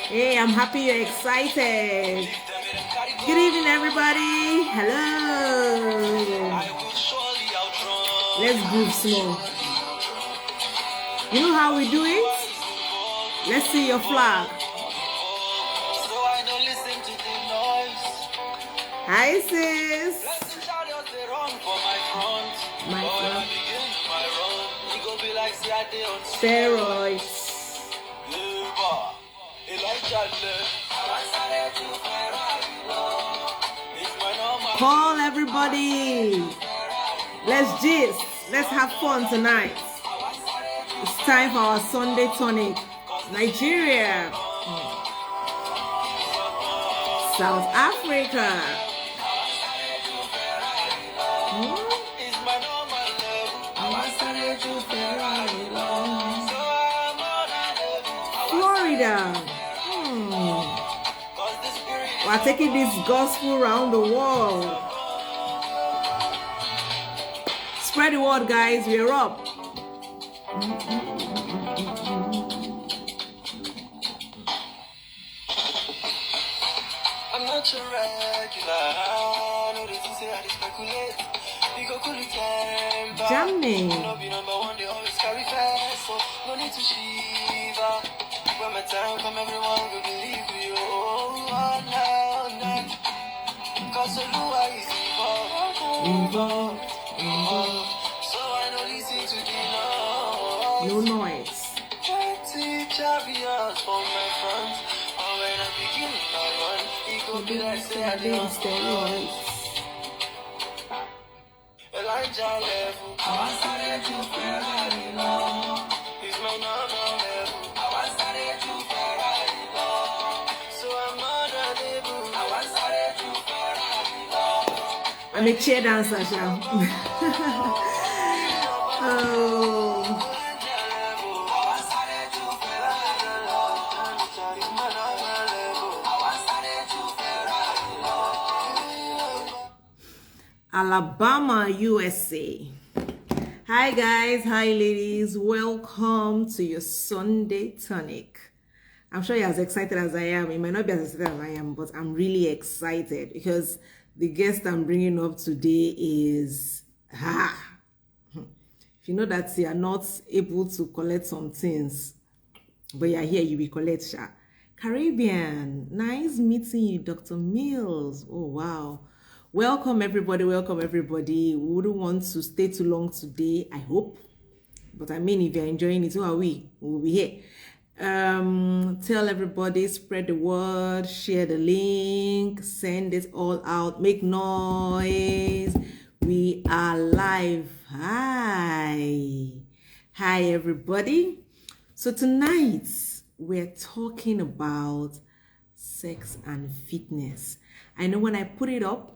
Hey, I'm happy you're excited. Good evening, everybody. Hello. Let's groove slow. You know how we do it? Let's see your flag. Hi, sis. My flag. Steroids. Call everybody. Let's gist. Let's have fun tonight. It's time for our Sunday tonic. Nigeria. South Africa. Florida. We're taking this gospel around the world. Spread the word, guys. We're up. I'm not your regular. Jamming. When my time come, everyone will believe you. Cause is involved. So I know listen to the noise. No noise. Chariots for my friends. Oh, when I begin my run, it could be like say I didn't stay. Elijah level. I started to Ferrari long. It's my normal level. I started to Ferrari long. So I'm not a label. I started to Ferrari long. I'm a chair dancer, Sham. Oh. Alabama, USA. Hi guys, hi ladies, welcome to your Sunday tonic. I'm sure you're as excited as I am. It might not be as excited as I am, but I'm really excited because the guest I'm bringing up today is if you know that you are not able to collect some things, but you're here, you will collect Caribbean. Nice meeting you, Dr. Mills. Oh wow. Welcome everybody, welcome everybody. We wouldn't want to stay too long today, I hope. But I mean, if you're enjoying it, who are we? We'll be here. Tell everybody, spread the word, share the link, send it all out, make noise. We are live. Hi everybody. So tonight we're talking about sex and fitness. I know when I put it up,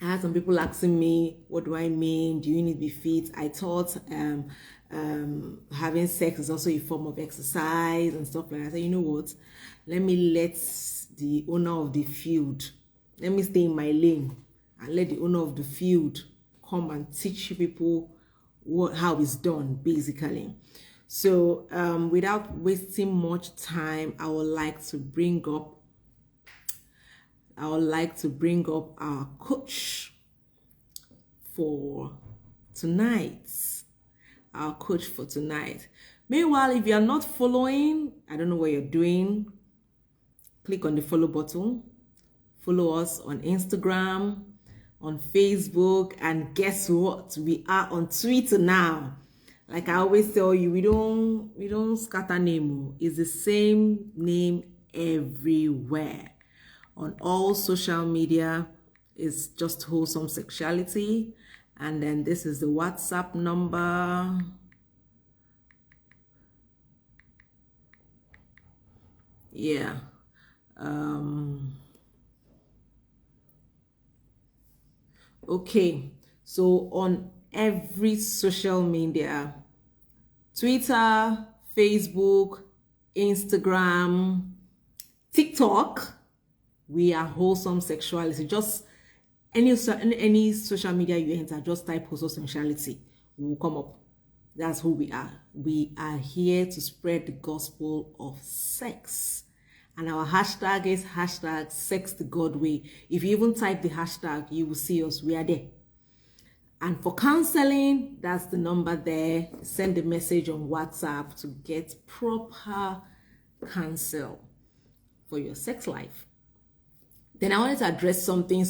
I had some people asking me, what do I mean? Do you need to be fit? I thought having sex is also a form of exercise and stuff like that. So you know what? Let me let the owner of the field, let me stay in my lane and let the owner of the field come and teach you people how it's done, basically. So without wasting much time, I would like to bring up our coach for tonight. Meanwhile, if you are not following, I don't know what you're doing, click on the follow button. Follow us on Instagram, on Facebook, and guess what? We are on Twitter now. Like I always tell you, we don't scatter name. It's the same name everywhere. On all social media, it's just wholesome sexuality. And then this is the WhatsApp number. Yeah. Okay. So on every social media, Twitter, Facebook, Instagram, TikTok, we are wholesome sexuality. Just any social media you enter, just type wholesome sexuality, will come up. That's who we are. We are here to spread the gospel of sex. And our hashtag is hashtag sex the God way. If you even type the hashtag, you will see us. We are there. And for counseling, that's the number there. Send a message on WhatsApp to get proper counsel for your sex life. Then I wanted to address something,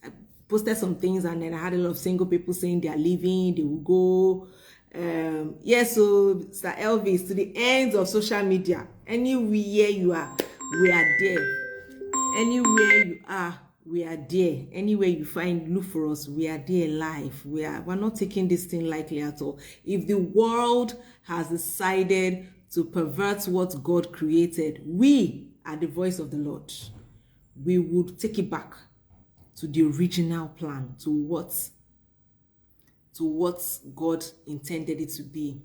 I posted some things, and then I had a lot of single people saying they are leaving, they will go. So Sir Elvis, to the ends of social media, anywhere you are, we are there. Anywhere you are, we are there. Anywhere you find, look for us, we are there live. We're not taking this thing lightly at all. If the world has decided to pervert what God created, we are the voice of the Lord. We would take it back to the original plan, to what God intended it to be.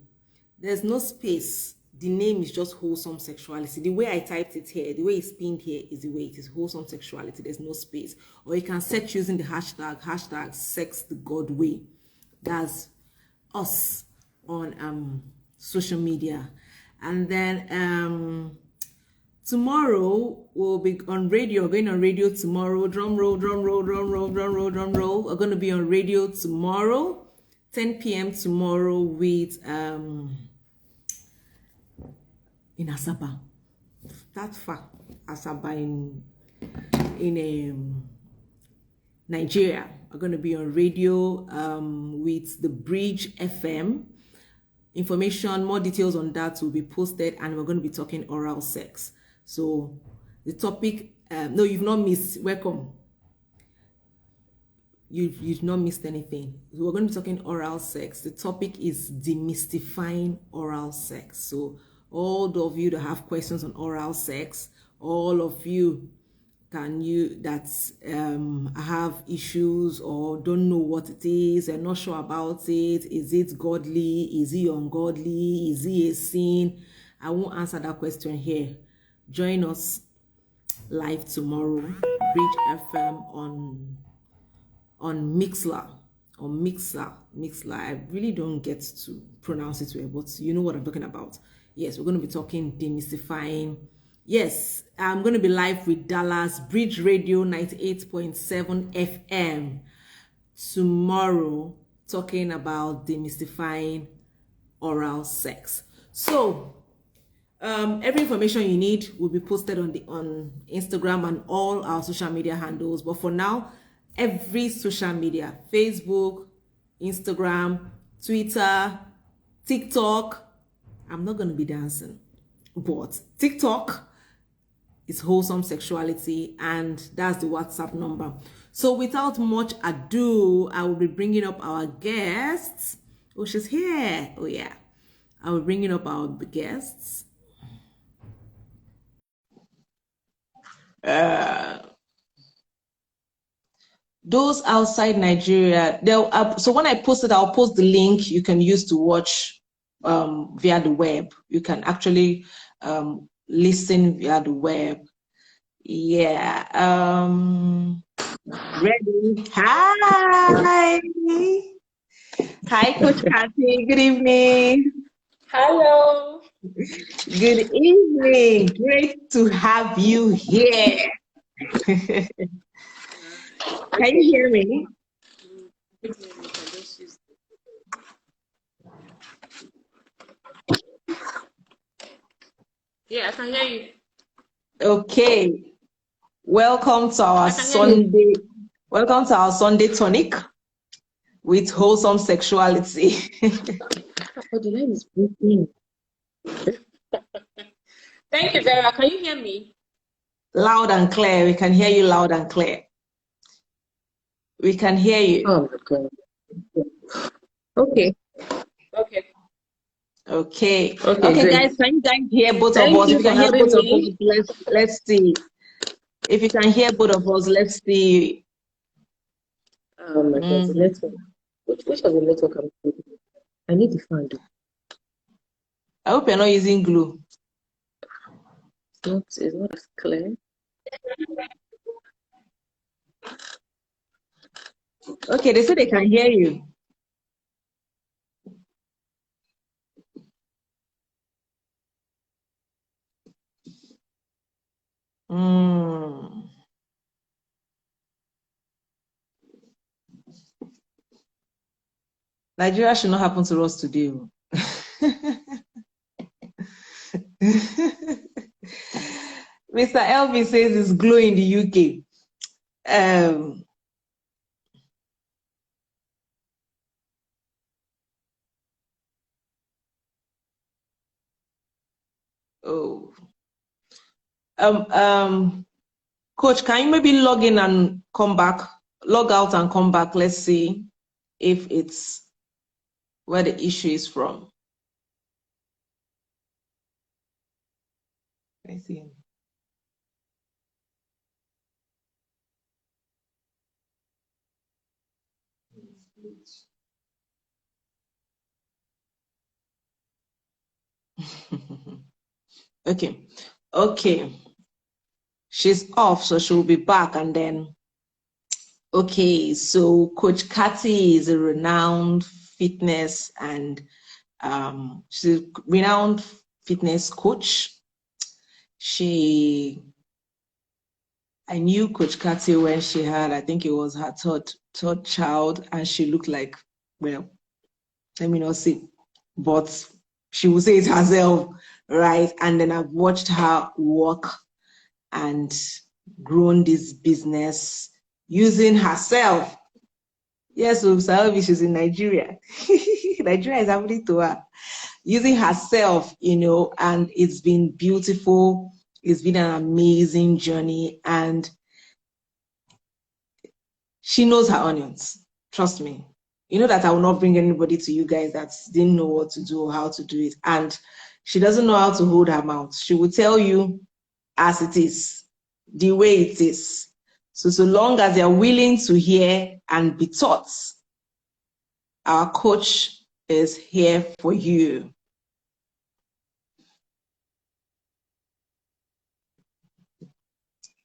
There's no space. The name is just wholesome sexuality. The way I typed it here, the way it's pinned here is the way it is, wholesome sexuality. There's no space. Or you can search using the hashtag sex the God way. That's us on social media. And then tomorrow we'll be on radio. We're going on radio tomorrow. Drum roll, drum roll, drum roll, drum roll, drum roll. We're going to be on radio tomorrow, 10 p.m. tomorrow with in Asaba. That far, Asaba in Nigeria. We're going to be on radio with the Bridge FM. Information, more details on that will be posted, and we're going to be talking oral sex. So the topic, no, you've not missed. Welcome. You've not missed anything. So we're going to be talking oral sex. The topic is demystifying oral sex. So all of you that have questions on oral sex, all of you that have issues or don't know what it is, are not sure about it, is it godly, is it ungodly, is it a sin? I won't answer that question here. Join us live tomorrow, Bridge FM on Mixler. I really don't get to pronounce it well, but you know what I'm talking about. Yes, we're going to be talking demystifying. Yes, I'm going to be live with Dallas Bridge Radio 98.7 FM tomorrow, talking about demystifying oral sex. So every information you need will be posted on Instagram and all our social media handles. But for now, every social media, Facebook, Instagram, Twitter, TikTok. I'm not going to be dancing, but TikTok is wholesome sexuality, and that's the WhatsApp number. So without much ado, I will be bringing up our guests. Oh, she's here. Oh yeah, I will be bringing up our guests. Those outside Nigeria, so when I post it, I'll post the link you can use to watch via the web. You can actually listen via the web. Yeah. Ready? Hi. Hi, Coach Cathy. Good evening. Hello. Good evening. Great to have you here. Can you hear me? Yeah, I can hear you. Okay. Welcome to our Sunday. Welcome to our Sunday tonic with wholesome sexuality. Oh, the line is breaking. Thank you, Vera. Can you hear me? Loud and clear. We can hear you loud and clear. We can hear you. Oh my God. Okay. Okay, great. guys. Can you guys hear both of us? If you can hear both of us, let's see. If you can hear both of us, let's see. Oh my God, the network. Which of the network I'm using? I need the fan. I hope you're not using glue. It's not as clear. Okay, they say they can hear you. Nigeria should not happen to us today. Mr. Elvis says it's glow in the UK. Coach, can you maybe log in and come back, log out and come back? Let's see if it's where the issue is from. I see. Okay. She's off, so she'll be back, and then. Okay, so Coach Cathy is a renowned fitness and she's a renowned fitness coach. I knew Coach Cathy when she had, I think it was her third child, and she looked like, well, let me not say, but she will say it herself, right? And then I've watched her work and grown this business using herself. Yes, so Salvi, she's in Nigeria. Nigeria is happening to her. Using herself, and it's been beautiful. It's been an amazing journey, and she knows her onions. Trust me. You know that I will not bring anybody to you guys that didn't know what to do or how to do it. And she doesn't know how to hold her mouth. She will tell you as it is, the way it is. So long as they're willing to hear and be taught, our coach is here for you.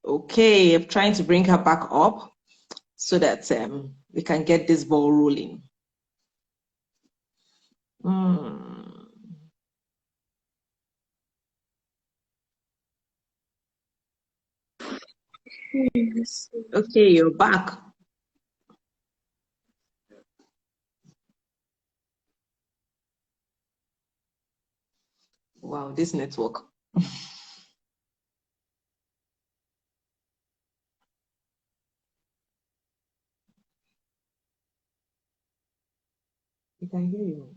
Okay, I'm trying to bring her back up so that we can get this ball rolling. Okay, you're back. Wow, this network. We can hear you.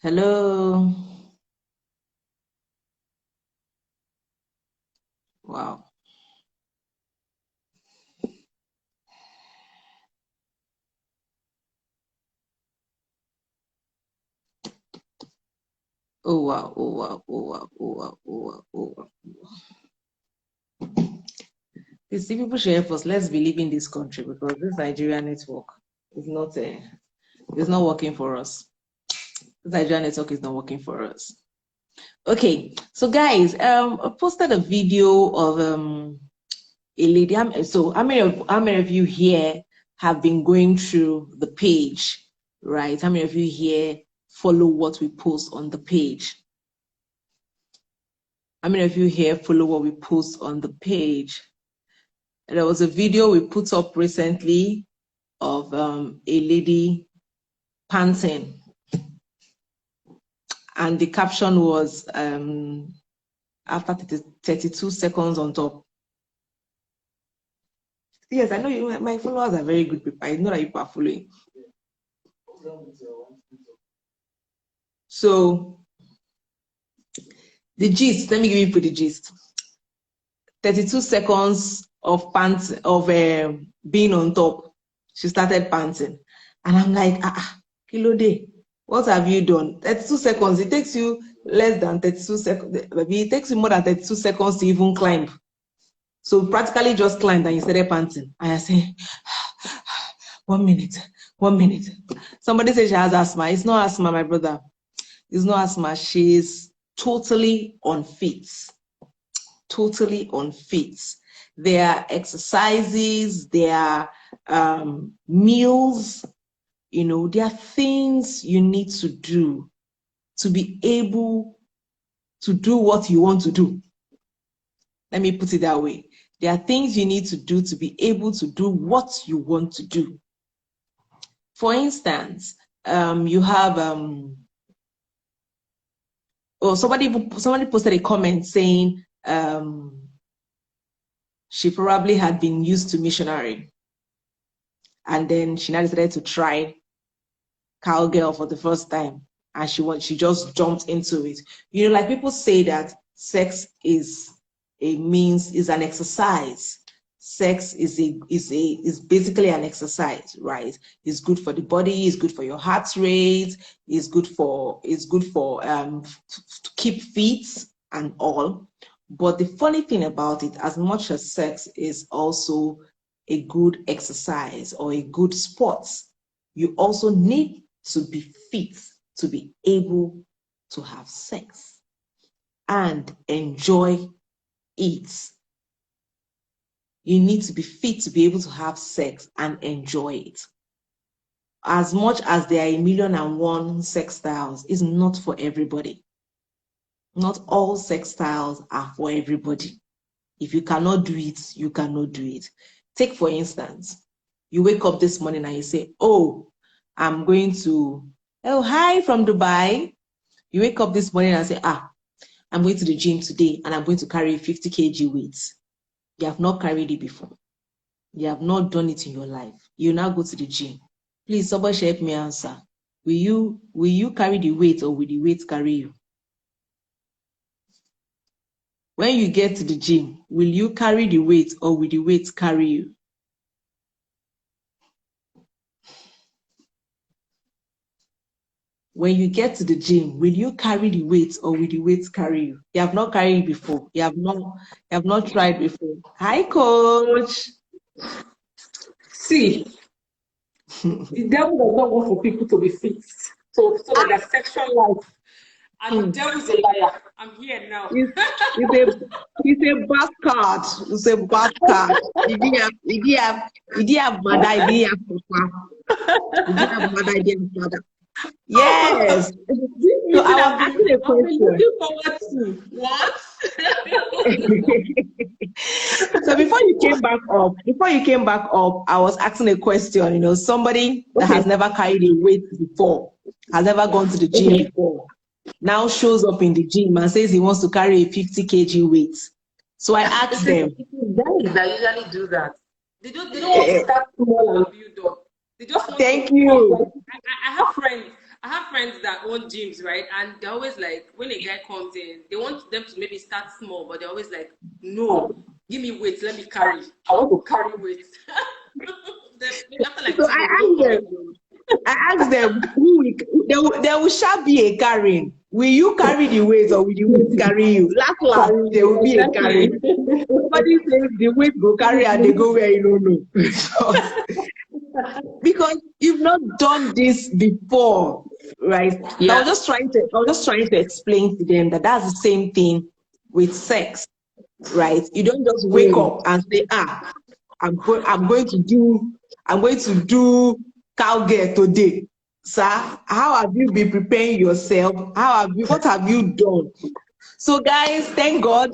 Hello. Wow. Oh wow, oh wow, oh wow, oh wow, oh wow, oh wow. These people should help us. Let's believe in this country, because this Nigerian network is not working for us. This Nigerian network is not working for us. Okay, so guys, I posted a video of a lady. So how many of you here have been going through the page, right? How many of you here follow what we post on the page? How many of you here follow what we post on the page? There was a video we put up recently of a lady panting, and the caption was after 32 seconds on top. Yes, I know you. My followers are very good people. I know that you are following. So the gist, let me give you the gist. 32 seconds of pants of being on top. She started panting, and I'm like, kilo day, what have you done? 32 seconds. It takes you less than 32 seconds. Maybe it takes you more than 32 seconds to even climb. So practically just climbed and you started panting. And I say, 1 minute, 1 minute. Somebody says she has asthma. It's not asthma, my brother. It's not asthma. She's totally unfit. Totally unfit. There are exercises, there are meals, there are things you need to do to be able to do what you want to do. Let me put it that way. There are things you need to do to be able to do what you want to do. For instance, you have somebody posted a comment saying she probably had been used to missionary, and then she now decided to try cowgirl for the first time, and she just jumped into it. Like people say that sex is an exercise. Sex is basically an exercise, right? It's good for the body, it's good for your heart rate, it's good for to keep fit and all. But the funny thing about it, as much as sex is also a good exercise or a good sport, you also need to be fit to be able to have sex and enjoy it. You need to be fit to be able to have sex and enjoy it. As much as there are 1,000,001 sex styles, it's not for everybody. Not all sex styles are for everybody. If you cannot do it, you cannot do it. Take, for instance, you wake up this morning and you say, oh, I'm going to, oh, hi from Dubai. You wake up this morning and say, I'm going to the gym today and I'm going to carry 50 kg weights. You have not carried it before. You have not done it in your life. You now go to the gym. Please, somebody help me answer. Will you carry the weight, or will the weight carry you? When you get to the gym, will you carry the weight, or will the weight carry you? When you get to the gym, will you carry the weight, or will the weight carry you? You have not carried it before. You have not tried before. Hi, coach. See, the devil does not want for people to be fit. So that their sexual life. And the devil is a liar. I'm here now. It's a bastard. It's a bastard. He didn't have mother, he didn't have papa. He didn't have mother, he didn't have father. Yes. So I was asking a question. Looking forward to what? So before you came back up, I was asking a question. Somebody that has never carried a weight before, has never gone to the gym before, now shows up in the gym and says he wants to carry a 50 kg weight. So I asked them. Guys that usually do that. They don't want to start small and build up. They just want Thank you. I have friends that own gyms, right? And they're always like, when a guy comes in, they want them to maybe start small, but they're always like, no, give me weights, let me carry. I want to carry weights. So I asked them, there will shall be a carrying. Will you carry the weight, or will the weight carry you? Last, there will be a carrying. Somebody says the weight go carry and they go where you don't know. Because you've not done this before, right? Yeah. I was just trying to explain to them that that's the same thing with sex, right? You don't just wake up and say, I'm going to do cowgirl today. Sir, how have you been preparing yourself? What have you done? So guys, thank God,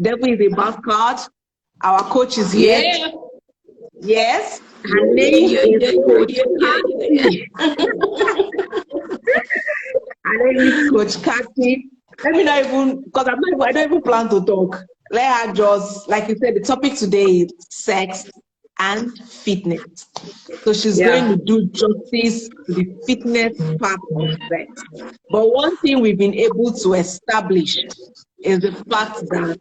devil is a bastard. Our coach is here. Yeah. Yes. Her name is Coach Cathy. Her name is Coach Cathy. Let me not even, because I don't even plan to talk. Let her just, like you said, the topic today is sex and fitness. So she's going to do justice to the fitness part of sex. But one thing we've been able to establish is the fact that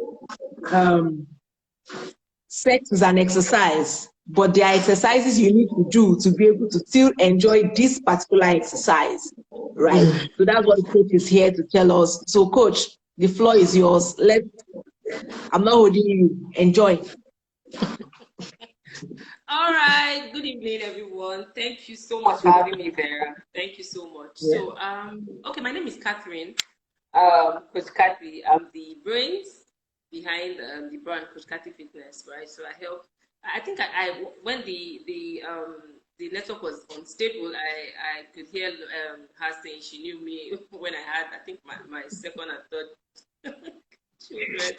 sex is an exercise, but there are exercises you need to do to be able to still enjoy this particular exercise, right? So that's what the coach is here to tell us. So coach, the floor is yours. I'm not holding you. Enjoy. All right. Good evening, everyone. Thank you so much for having me there. Thank you so much. Yeah. So, okay, my name is Catherine. Coach Cathy. I'm the brains behind the brand Coach Cathy Fitness, right? So I help I think when the network was unstable, I could hear her saying she knew me when I had, I think, my second and third children.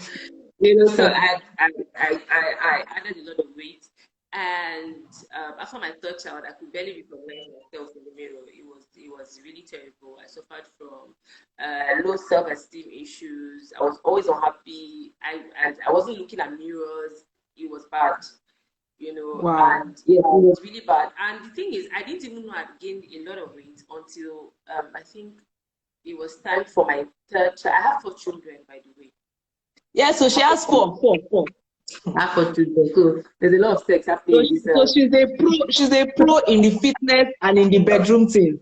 So I added a lot of weight, and after my third child, I could barely recognize myself in the mirror. It was really terrible. I suffered from low self-esteem issues. I was always unhappy. I wasn't looking at mirrors. It was bad. Wow. And yeah, it was really bad. And the thing is, I didn't even know I'd gained a lot of weight until I think it was time for my third child. I have 4 children, by the way. Yeah, so she has four. I have 4 children, so there's a lot of sex happening in this. So she's a pro in the fitness and in the bedroom thing.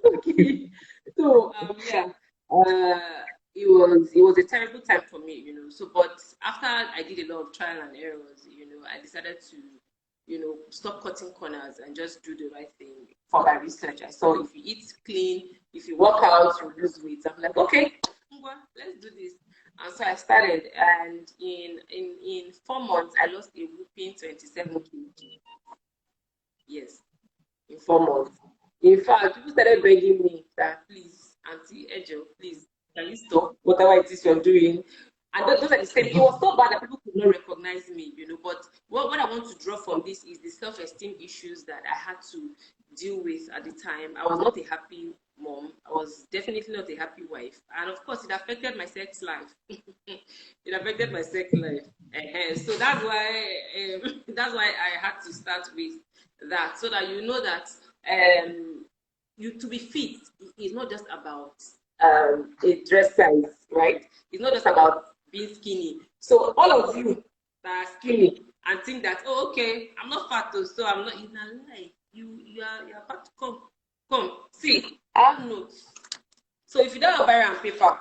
Okay. So yeah, it was a terrible time for me, So, but after I did a lot of trial and errors, I decided to, stop cutting corners and just do the right thing. For my research, I saw if you eat clean, if you work out, you lose weight. I'm like, okay, let's do this. And so I started, and in 4 months, I lost a whooping 27 kg. Yes, in 4 months. In fact, people started begging me that, please, Auntie Ejo, please, can you stop whatever it is you're doing? And those are the same. It was so bad that people could not recognize me, But what I want to draw from this is the self-esteem issues that I had to deal with at the time. I was not a happy mom. I was definitely not a happy wife. And of course, it affected my sex life. It affected my sex life. So that's why I had to start with that, so that you know that you to be fit is not just about a dress size, right? It's not just about being skinny. So all of you that are skinny and think that, oh, okay, I'm not fat though, so I'm not in a lie. You are fat. Come. See, I have notes. So if you don't have barrier and paper,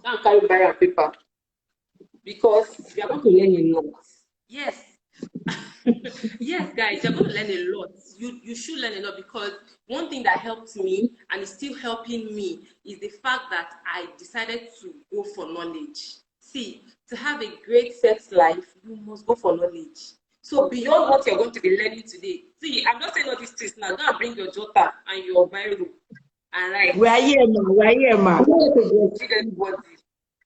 don't carry barrier and paper, because you are going to learn a lot. Yes. Yes, guys, you're going to learn a lot. You should learn a lot, because one thing that helped me and is still helping me is the fact that I decided to go for knowledge. See, to have a great sex life, you must go for knowledge. So beyond what you're going to be learning today, see, I'm not saying all these things now. Go and bring your jotter and your Bible and write. We're here, ma. I'm not going to breastfeed anybody.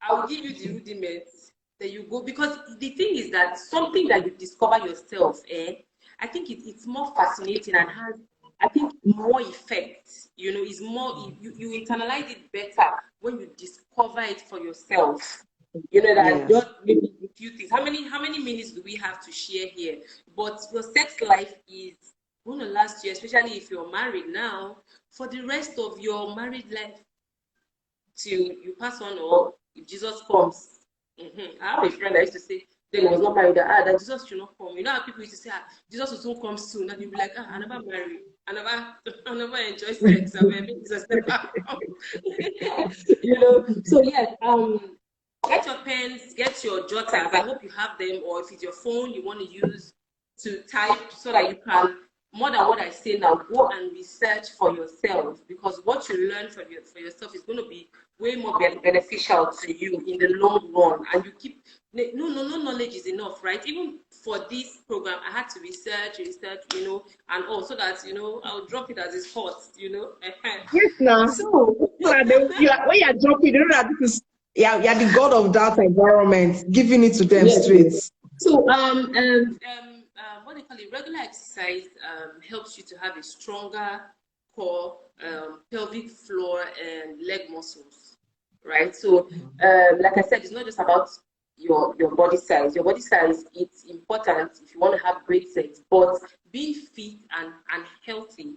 I will give you the rudiments. There you go. Because the thing is that something that you discover yourself, I think it's more fascinating and has, I think, more effect. Is more, you internalize it better when you discover it for yourself. That just maybe a few things. How many minutes do we have to share here? But your sex life is going to last you, especially if you're married now, for the rest of your married life till you pass on, or if Jesus comes. I have a friend that used to say, then he was not married, that Jesus should not come. You know how people used to say, Jesus will soon come soon, and you'll be like, I never marry, I never enjoy sex, I mean, Jesus never come. So yes, get your pens, get your jotters. I hope you have them, or if it's your phone you want to use to type, so that you can, more than what I say now, go and research for yourself, because what you learn for yourself is going to be way more beneficial to you in the long run. And you keep, no knowledge is enough, right? Even for this program, I had to research, and also that, I'll drop it as it's hot, Yes, now. So, when you're dropping, you know that this is, you're the god of that environment, giving it to them straight. So, what they call it, regular exercise helps you to have a stronger core, pelvic floor, and leg muscles, right? So, like I said, it's not just about your body size. Your body size, it's important if you want to have great sex, but being fit and healthy,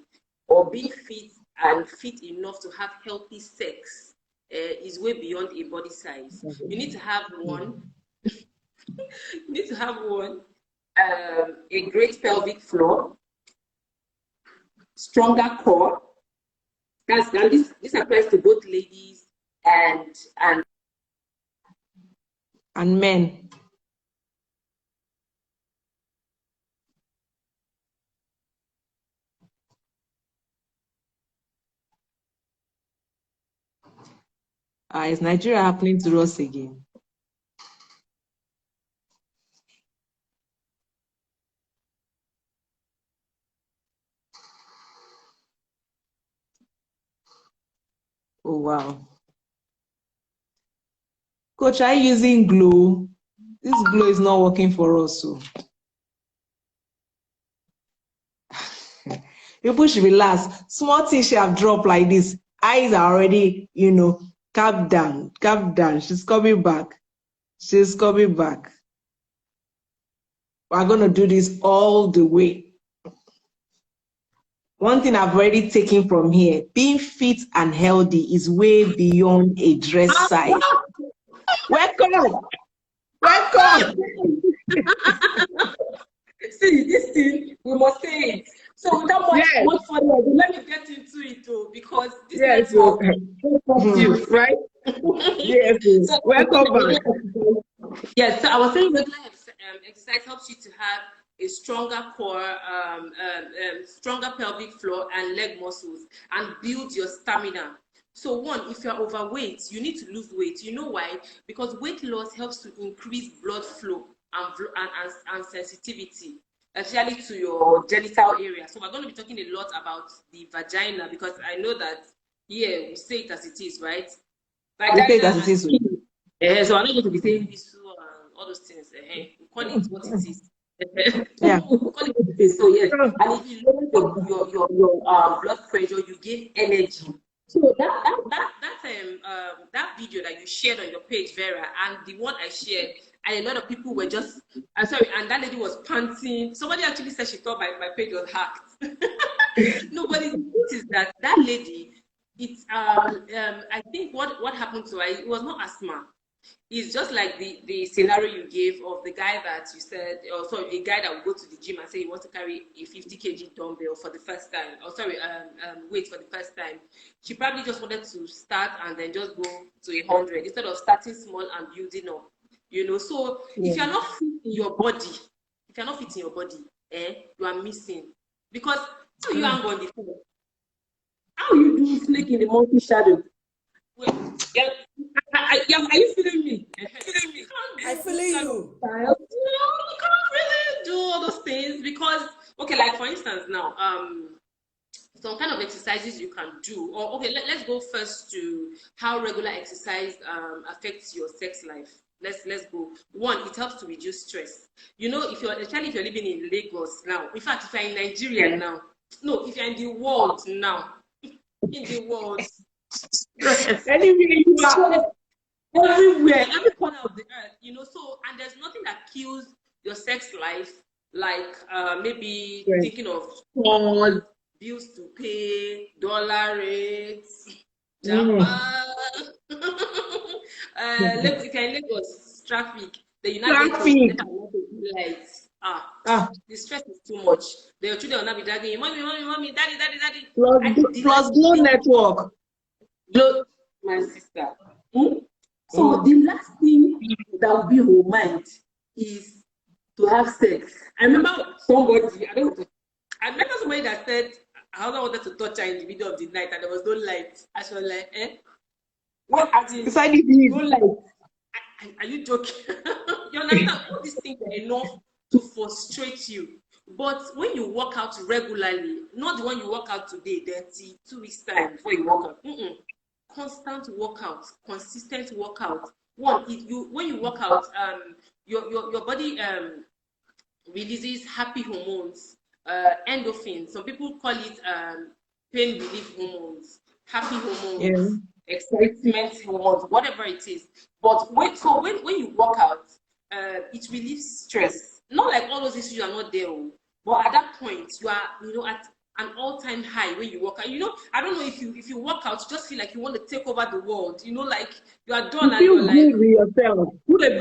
or being fit and fit enough to have healthy sex, is way beyond a body size. You need to have one. You need to have one, a great pelvic floor, stronger core. And this applies to both ladies and men. Is Nigeria happening to us again? Oh, wow. Coach, are you using glue? This glue is not working for us. So. People should relax. Small things should have dropped like this. Eyes are already, calm down, calm down. She's coming back. She's coming back. We're going to do this all the way. One thing I've already taken from here, being fit and healthy is way beyond a dress size. Welcome. Welcome. See, this thing, we must say it. So without much further ado, let me get into it too, because this network confused, right? Yes. So, welcome back. Yes, so I was saying regular exercise helps you to have a stronger core, stronger pelvic floor and leg muscles, and build your stamina. So one, if you're overweight, you need to lose weight. You know why? Because weight loss helps to increase blood flow and sensitivity, especially to your genital area. So we're going to be talking a lot about the vagina, because I know that, we say it as it is, right? Vagina, we say it as it is. So I'm not going to be saying this and all those things. We call it what it is. Yeah. We call it what it is. So yes, and if you lower your blood pressure, you gain energy. So that video that you shared on your page, Vera, and the one I shared, and a lot of people were just, sorry, and that lady was panting. Somebody actually said she thought my page was hacked. No, but it is that lady, it's I think what happened to her, it was not asthma. It's just like the scenario you gave of the guy that you said, or sorry, a guy that will go to the gym and say he wants to carry a 50 kg dumbbell for the first time, or sorry, weight for the first time. She probably just wanted to start and then just go to 100 instead of starting small and building up. So if you're not fit in your body, you are missing. Because how you hang on the phone? How you do snake in the monkey shadow? Wait, are you feeling me? I feel you. You can't really do all those things because, okay, like for instance now, some kind of exercises you can do. Or okay, let's go first to how regular exercise affects your sex life. Let's go. One, it helps to reduce stress. Especially if you're living in Lagos now. In fact, if you're in Nigeria now, no, if you're in the world now, in the world. Anywhere you are, everywhere, every corner of the earth, so, and there's nothing that kills your sex life like maybe thinking of calls, bills to pay, dollar rates, Japan. If you're in Lagos, traffic, the United States lights. The stress is too much. The children will not be dragging, mommy, daddy. Plus Glow network. Glow, my sister. So the last thing that will be in your mind is to have sex. I remember somebody that said, I also wanted to touch her in the middle of the night and there was no light. I was like, What are you? No light. Are you joking? You understand? All these things are enough to frustrate you. But when you work out regularly, not the one you work out today, then 2 weeks time before you work out. Constant workout, consistent workout. One, when you work out, your body releases happy hormones, endorphins. Some people call it pain relief hormones, happy hormones, excitement hormones, whatever it is. But when you work out, it relieves stress. Not like all those issues are not there, but at that point you are, at an all-time high when you work out. I don't know if you work out, you just feel like you want to take over the world. Like you are done and you're like, good with yourself. Who they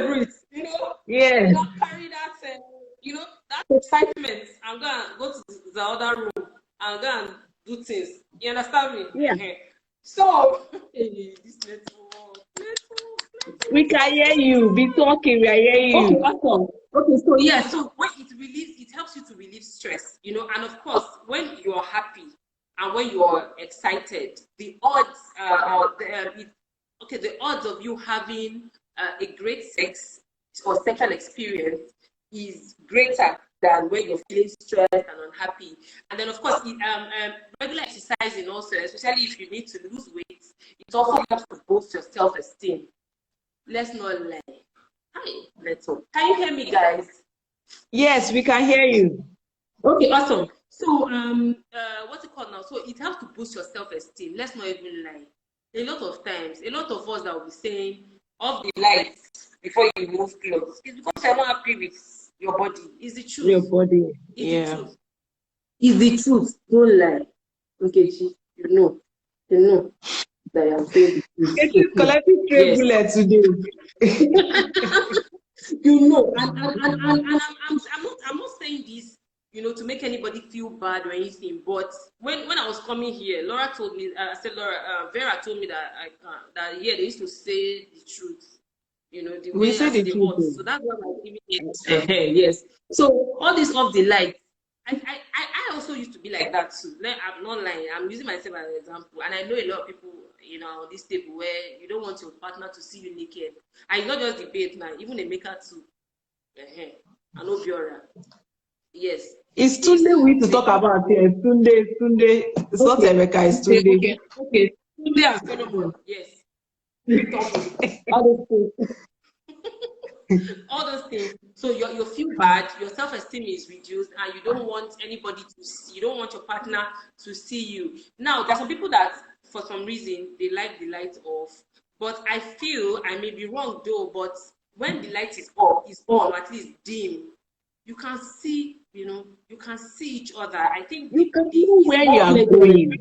breathe? Yeah. You don't carry that, that excitement. I'm gonna go to the other room and go and do things. You understand me? Yeah. So this network. We can hear you. Be talking. We are hearing you. Okay, awesome. Okay, so yeah, so when it helps you to relieve stress, and of course, when you're happy and when you're excited, the odds okay, the odds of you having a great sex or sexual experience is greater than when you're feeling stressed and unhappy. And then, of course, regular exercising also, especially if you need to lose weight, it also helps to boost your self-esteem. Let's not lie. Hi, let's hope. Can you hear me, guys? Yes, we can hear you. Okay, awesome. So, what's it called now? So it helps to boost your self-esteem. Let's not even lie. A lot of times, a lot of us that will be saying off the lights before you remove clothes, it's because you're not happy with your body. It's the truth. Your body. It's the truth. It's the truth. Don't lie. Okay, you know that I'm saying the truth. It's collecting stray bullets today. You know, and I'm not saying this, you know, to make anybody feel bad or anything. But when I was coming here, Laura told me, Vera told me that that they used to say the truth. You know, the way We say the truth. was. So that's what I'm giving it. Yes. So all this off the light, I also used to be like that too. Like, I'm not lying. I'm using myself as an example, and I know a lot of people, you know, on this table where you don't want your partner to see you naked. And not just debate now, even a maker too. I know you're yes. It's Tunde we to talk about here. Tunde. It's not Emeka, it's Tunde. Okay. Tunde and Solomon. Yes. All those things. All those things. So you feel bad, your self-esteem is reduced, and you don't want anybody to see, you don't want your partner to see you. Now, there's some people that for some reason they like the light off, but I feel, I may be wrong though, but when the light is off, is on, or at least dim, you can see, you know, you can see each other. I think You can know where you are going.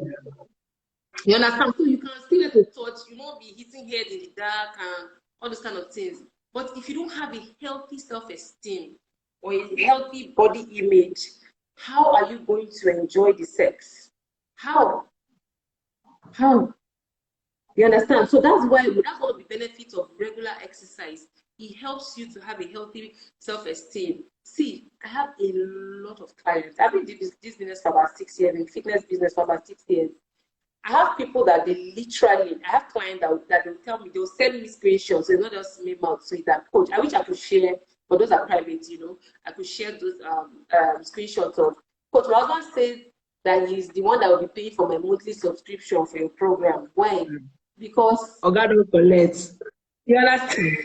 You understand? So you can still let it touch, you won't be hitting head in the dark and all those kind of things. But if you don't have a healthy self-esteem or a healthy body image, how are you going to enjoy the sex? How? You understand? So that's one of the benefits of regular exercise. It helps you to have a healthy self-esteem. See, I have a lot of clients. I've been doing this business for about 6 years, in fitness business for about 6 years. I have people that they literally, I have clients that will tell me, they'll send me screenshots, so not just me mouth, so that coach, I wish I could share, but those are private, you know, I could share those screenshots of, coach, my husband says that he's the one that will be paying for my monthly subscription for your program. Why? Because Oga don't collect. you understand?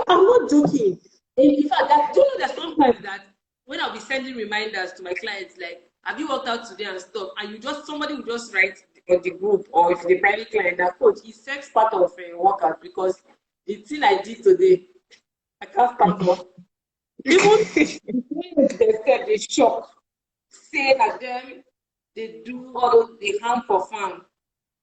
I'm not joking. In fact, do you know that sometimes that when I'll be sending reminders to my clients, like, have you worked out today and stuff, and somebody will just write on the group or if the private client that coach, is sex part of a workout because the thing I did today, I can't stand for. Even they shock, say that them they do all those, they harm for fun,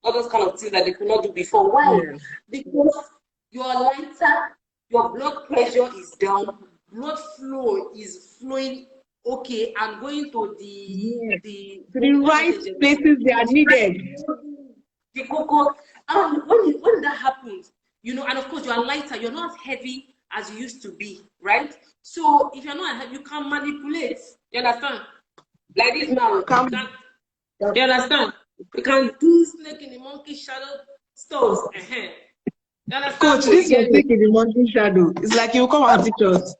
all those kind of things that they could not do before. Why? Yeah. Because you're lighter, your blood pressure is down, blood flow is flowing okay, and going to the right places they are needed. The cocoa. And when that happens, you know, and of course you are lighter, you're not as heavy as you used to be, right? So if you're not heavy, you can manipulate. You understand? Like this now, you understand? You can do snake in the monkey shadow stuff. You understand? Coach, this is snake in the monkey shadow. It's like you come and teach us.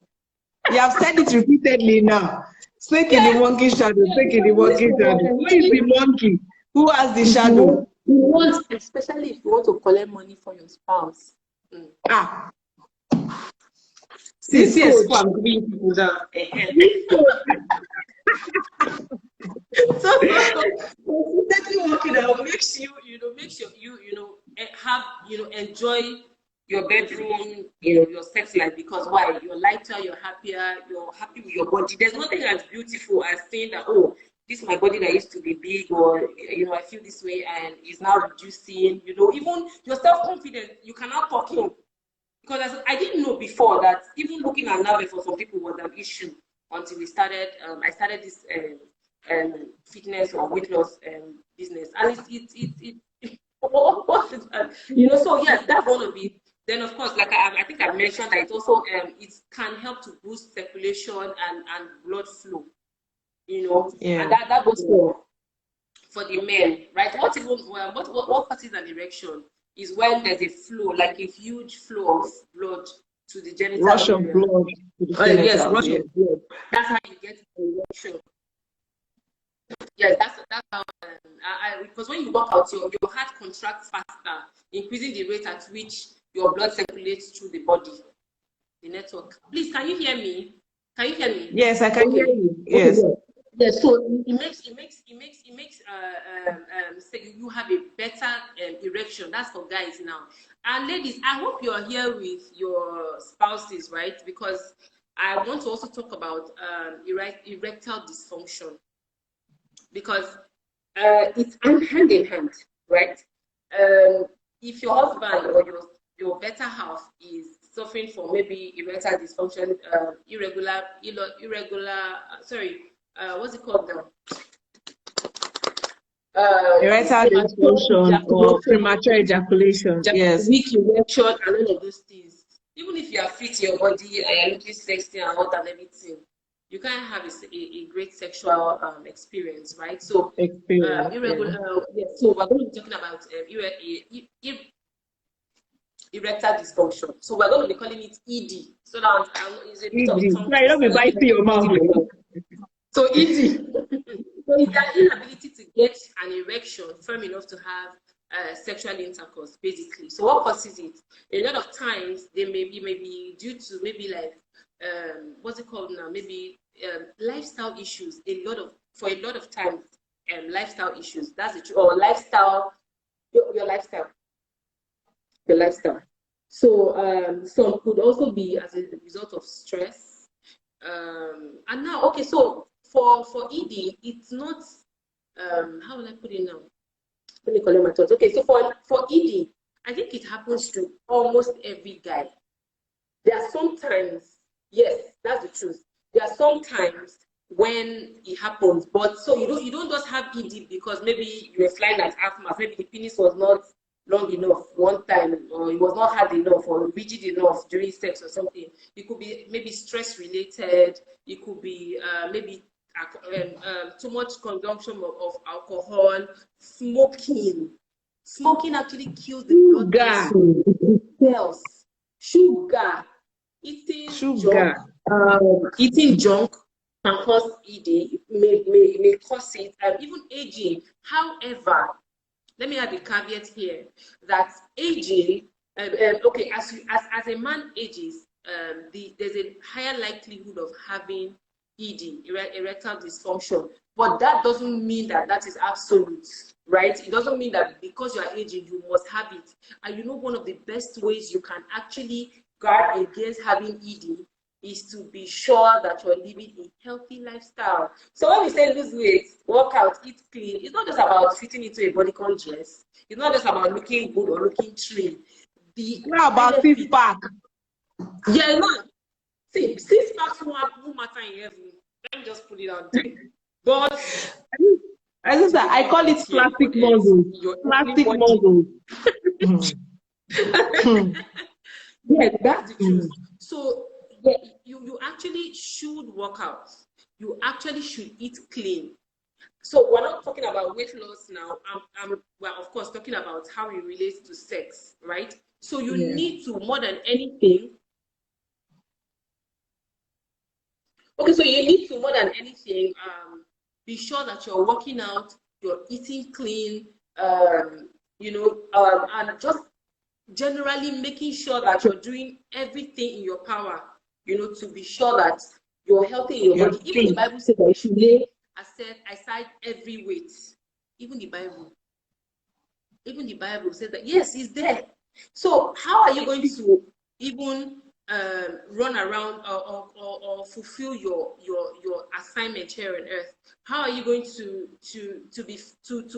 You have said it repeatedly now. Snake in the monkey shadow, snake in the monkey shadow. Who is the monkey? Who has the shadow? You want, especially if you want to collect money for your spouse. See, I'm giving people that. So definitely working out makes you, enjoy your bedroom, your sex life, because why? You're lighter, you're happier, you're happy with your body. There's nothing as beautiful as saying that, oh, this is my body that used to be big, or I feel this way and it's now reducing. Even your self-confidence, you cannot talk in. Because I didn't know before that even looking at navel for some people was an issue until I started this fitness or weight loss business, and so yes, that's one of it. Then of course, like I think I mentioned that it also it can help to boost circulation and blood flow, Yeah. And that goes for the men, right? What causes an erection is when there's a flow, like a huge flow of blood to the genital Rush of area. blood to the Yes, genitals. rush Yes. of blood. That's how you get an erection. Yeah, that's how. Because when you work out, your heart contracts faster, increasing the rate at which your blood circulates through the body. The network. Please, can you hear me? Can you hear me? Yes, I can hear you. Yes. Okay, yeah. So it makes say you have a better erection. That's for guys now. And ladies, I hope you're here with your spouses, right? Because I want to also talk about erectile dysfunction, because it's hand in hand, right? If your husband or your better half is suffering from maybe erectile dysfunction, what's it called now? Erectile dysfunction or premature ejaculation. Yes. Weak erection and all of those things. Even if you are fit in your body and you're looking sexy and hot and everything, you can't have a great sexual experience, right? So, irregular. So we're going to be talking about erectile dysfunction. So we're going to be calling it ED. So that is a bit of tongue Right, don't be biting your mouth. So ED. So it's that inability to get an erection firm enough to have sexual intercourse, basically. So what causes it? A lot of times they may be due to maybe like what's it called now? Maybe lifestyle issues. For a lot of times, lifestyle issues. That's the truth. Or lifestyle, your lifestyle. So some could also be as a result of stress. And now, okay, so for ED, it's not how will I put it now? Let me collect my thoughts. Okay, so for ED, I think it happens to almost every guy. There are sometimes, yes, that's the truth. There are sometimes when it happens, but so you don't just have ED because maybe you were flying at half mast, maybe the penis was not long enough one time, or it was not hard enough or rigid enough during sex or something. It could be maybe stress related. It could be maybe too much consumption of alcohol, smoking. Smoking actually kills the blood cells. Sugar, eating junk can cause ED. May cause it, and even aging. However, let me add a caveat here that aging, okay, as a man ages, there's a higher likelihood of having ED, erectile dysfunction. But that doesn't mean that is absolute, right? It doesn't mean that because you are aging, you must have it. And one of the best ways you can actually guard against having ED is to be sure that you're living a healthy lifestyle. So when we say lose weight, work out, eat clean, it's not just about fitting into a bodycon dress. It's not just about looking good or looking trim. How about six-pack? Yeah, no. See, six-packs won't matter in heaven. Let me just put it out there. But I call it plastic muscles. Plastic muscles. Yeah, that's the truth. So yeah, you actually should work out. You actually should eat clean. So we're not talking about weight loss now. We're of course talking about how it relates to sex, right? So you need to, more than anything. Okay, so you need to, more than anything, be sure that you're working out, you're eating clean, and just generally making sure that you're doing everything in your power, to be sure that you're healthy in your body. Even the Bible says that you should lay aside every weight. Even the Bible says that, yes, it's there. So how are you going to even run around or fulfill your assignment here on earth? How are you going to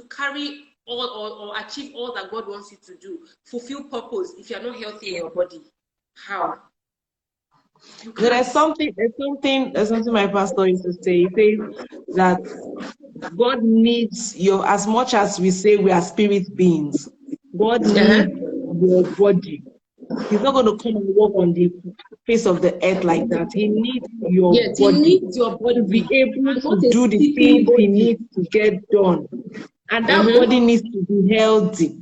carry all or achieve all that God wants you to do, fulfill purpose, if you're not healthy in your body? How? There's something my pastor used to say. He says that God needs as much as we say we are spirit beings, God needs your body. He's not going to come and walk on the face of the earth like that. He needs your body. He needs your body to be able to do the things he needs to get done. And that body needs to be healthy.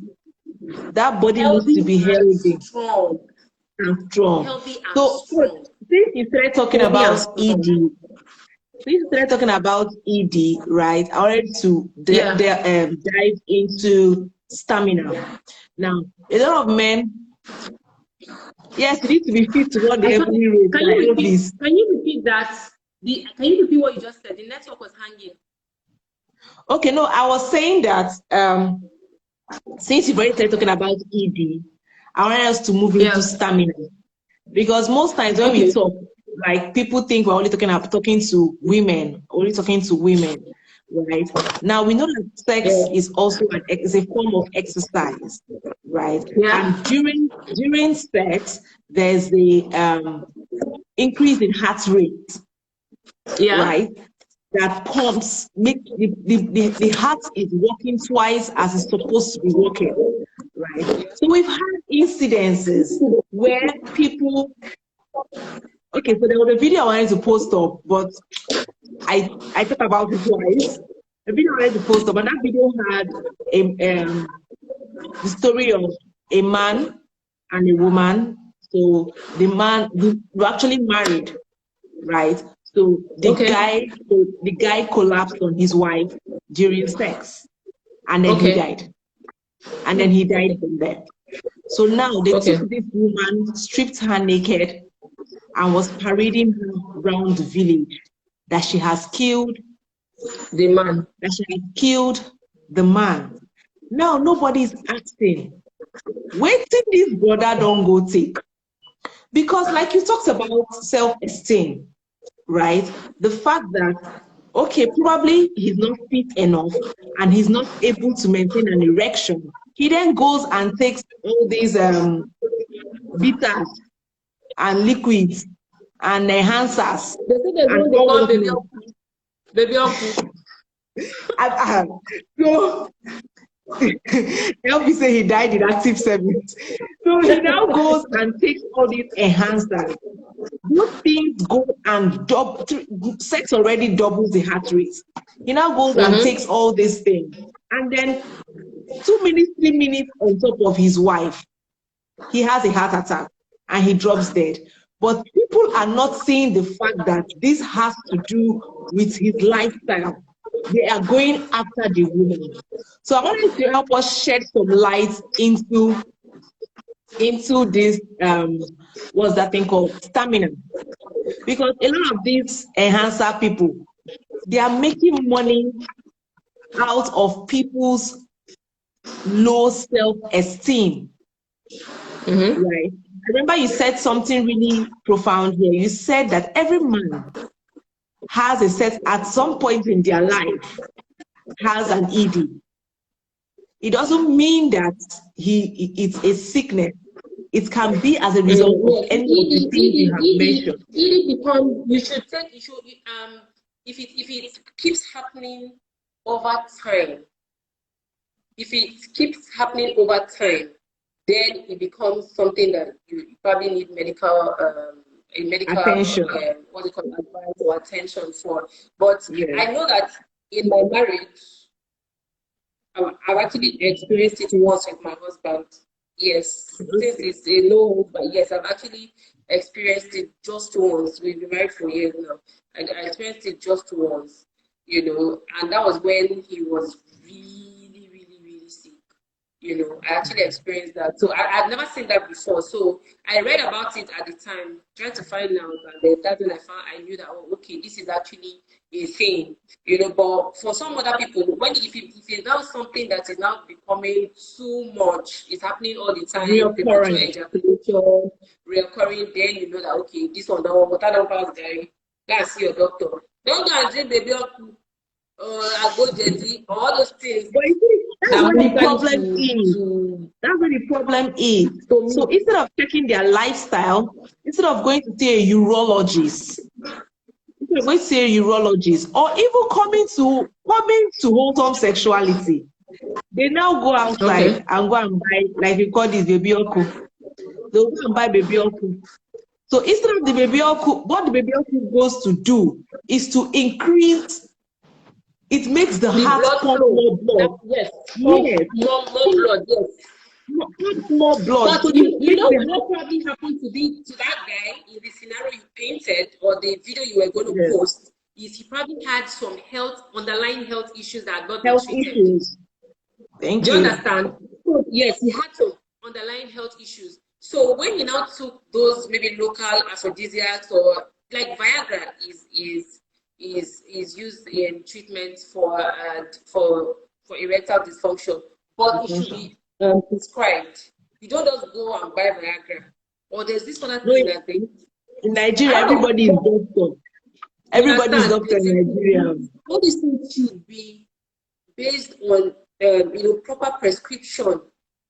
That body needs to be healthy strong. and strong. Healthy and So strong. since you started talking about ED, right? I wanted to dive into stamina. Now, a lot of men, yes, you need to be fit to run the heavenly road. Can you repeat that? Can you repeat what you just said? The network was hanging. Okay, no, I was saying that since you've already started talking about ED, I want us to move into stamina. Because most times when we talk, like people think we're only talking to women, right? Now we know that sex is also is a form of exercise, right? Yeah. And during sex, there's the increase in heart rate, right? That pumps, make the heart is working twice as it's supposed to be working, right? So we've had incidences where people, okay, so there was a video I wanted to post up, but I thought about it twice. The video I wanted to post up, and that video had the story of a man and a woman. So the man, they were actually married, right? So the guy collapsed on his wife during sex, and then he died. And then he died from there. So now they took this woman, stripped her naked, and was parading her around the village that she has killed the man. That she has killed the man. Now nobody is asking, wait till this brother don't go take. Because like you talked about self-esteem, right? The fact that, okay, probably he's not fit enough and he's not able to maintain an erection. He then goes and takes all these bitters and liquids and enhancers. They say they don't call baby uncle. So help me say he died in active service. So he now goes and takes all these enhancers. Those things go and sex already doubles the heart rate. He now goes and takes all these things. And then 2 minutes, 3 minutes on top of his wife, he has a heart attack and he drops dead. But people are not seeing the fact that this has to do with his lifestyle. They are going after the woman. So I wanted to help us shed some light into this, what's that thing called? Stamina. Because a lot of these enhancer people, they are making money out of people's low self-esteem. Right? I remember you said something really profound here. You said that every man has a set at some point in their life has an ED. It doesn't mean that it's a sickness. It can be as a result of any of the things you have mentioned. If it keeps happening over time, then it becomes something that you probably need medical attention. Advice or attention for. But I know that in my marriage, I've actually experienced it once with my husband. Yes, since it's a no, but yes, I've actually experienced it just once. We've been married for years now, and I experienced it just once, and that was when he was really, really, really sick. I actually experienced that. So I've never seen that before. So I read about it at the time, trying to find out, and that's when I knew that, oh, okay, this is actually a thing, but for some other people, if it's now something that is now becoming too much, it's happening all the time, reoccurring, then you know that, okay, this one, water don't pass there, go and see your doctor. Don't go and drink baby up, I go jetty, all those things. But you see, that's what the problem is. That's what the problem is. So instead of checking their lifestyle, instead of going to see a urologist, or even coming to wholesome sexuality, they now go outside and go and buy, like you call this, baby oku. They'll go and buy baby oku. So instead of the baby oku, what the baby oku goes to do is to increase It makes the The heart blood pump flow. more blood. Yes. Yes, More blood, yes. pump more blood. But So you it makes know the heart. what probably happened to that guy in the scenario you painted or the video you were going to Yes. post is he probably had some underlying health issues that had not been Health treated. issues. Thank Do you you. understand? So, yes, he had some underlying health issues. So when he now took those maybe local aphrodisiacs or like Viagra is used in treatment for erectile dysfunction, but it should be prescribed. You don't just go and buy Viagra. Or there's this other No, thing that they in Nigeria, I don't know. everybody is doctor. You Everybody is understand? doctor in Nigeria. All these things should be based on proper prescription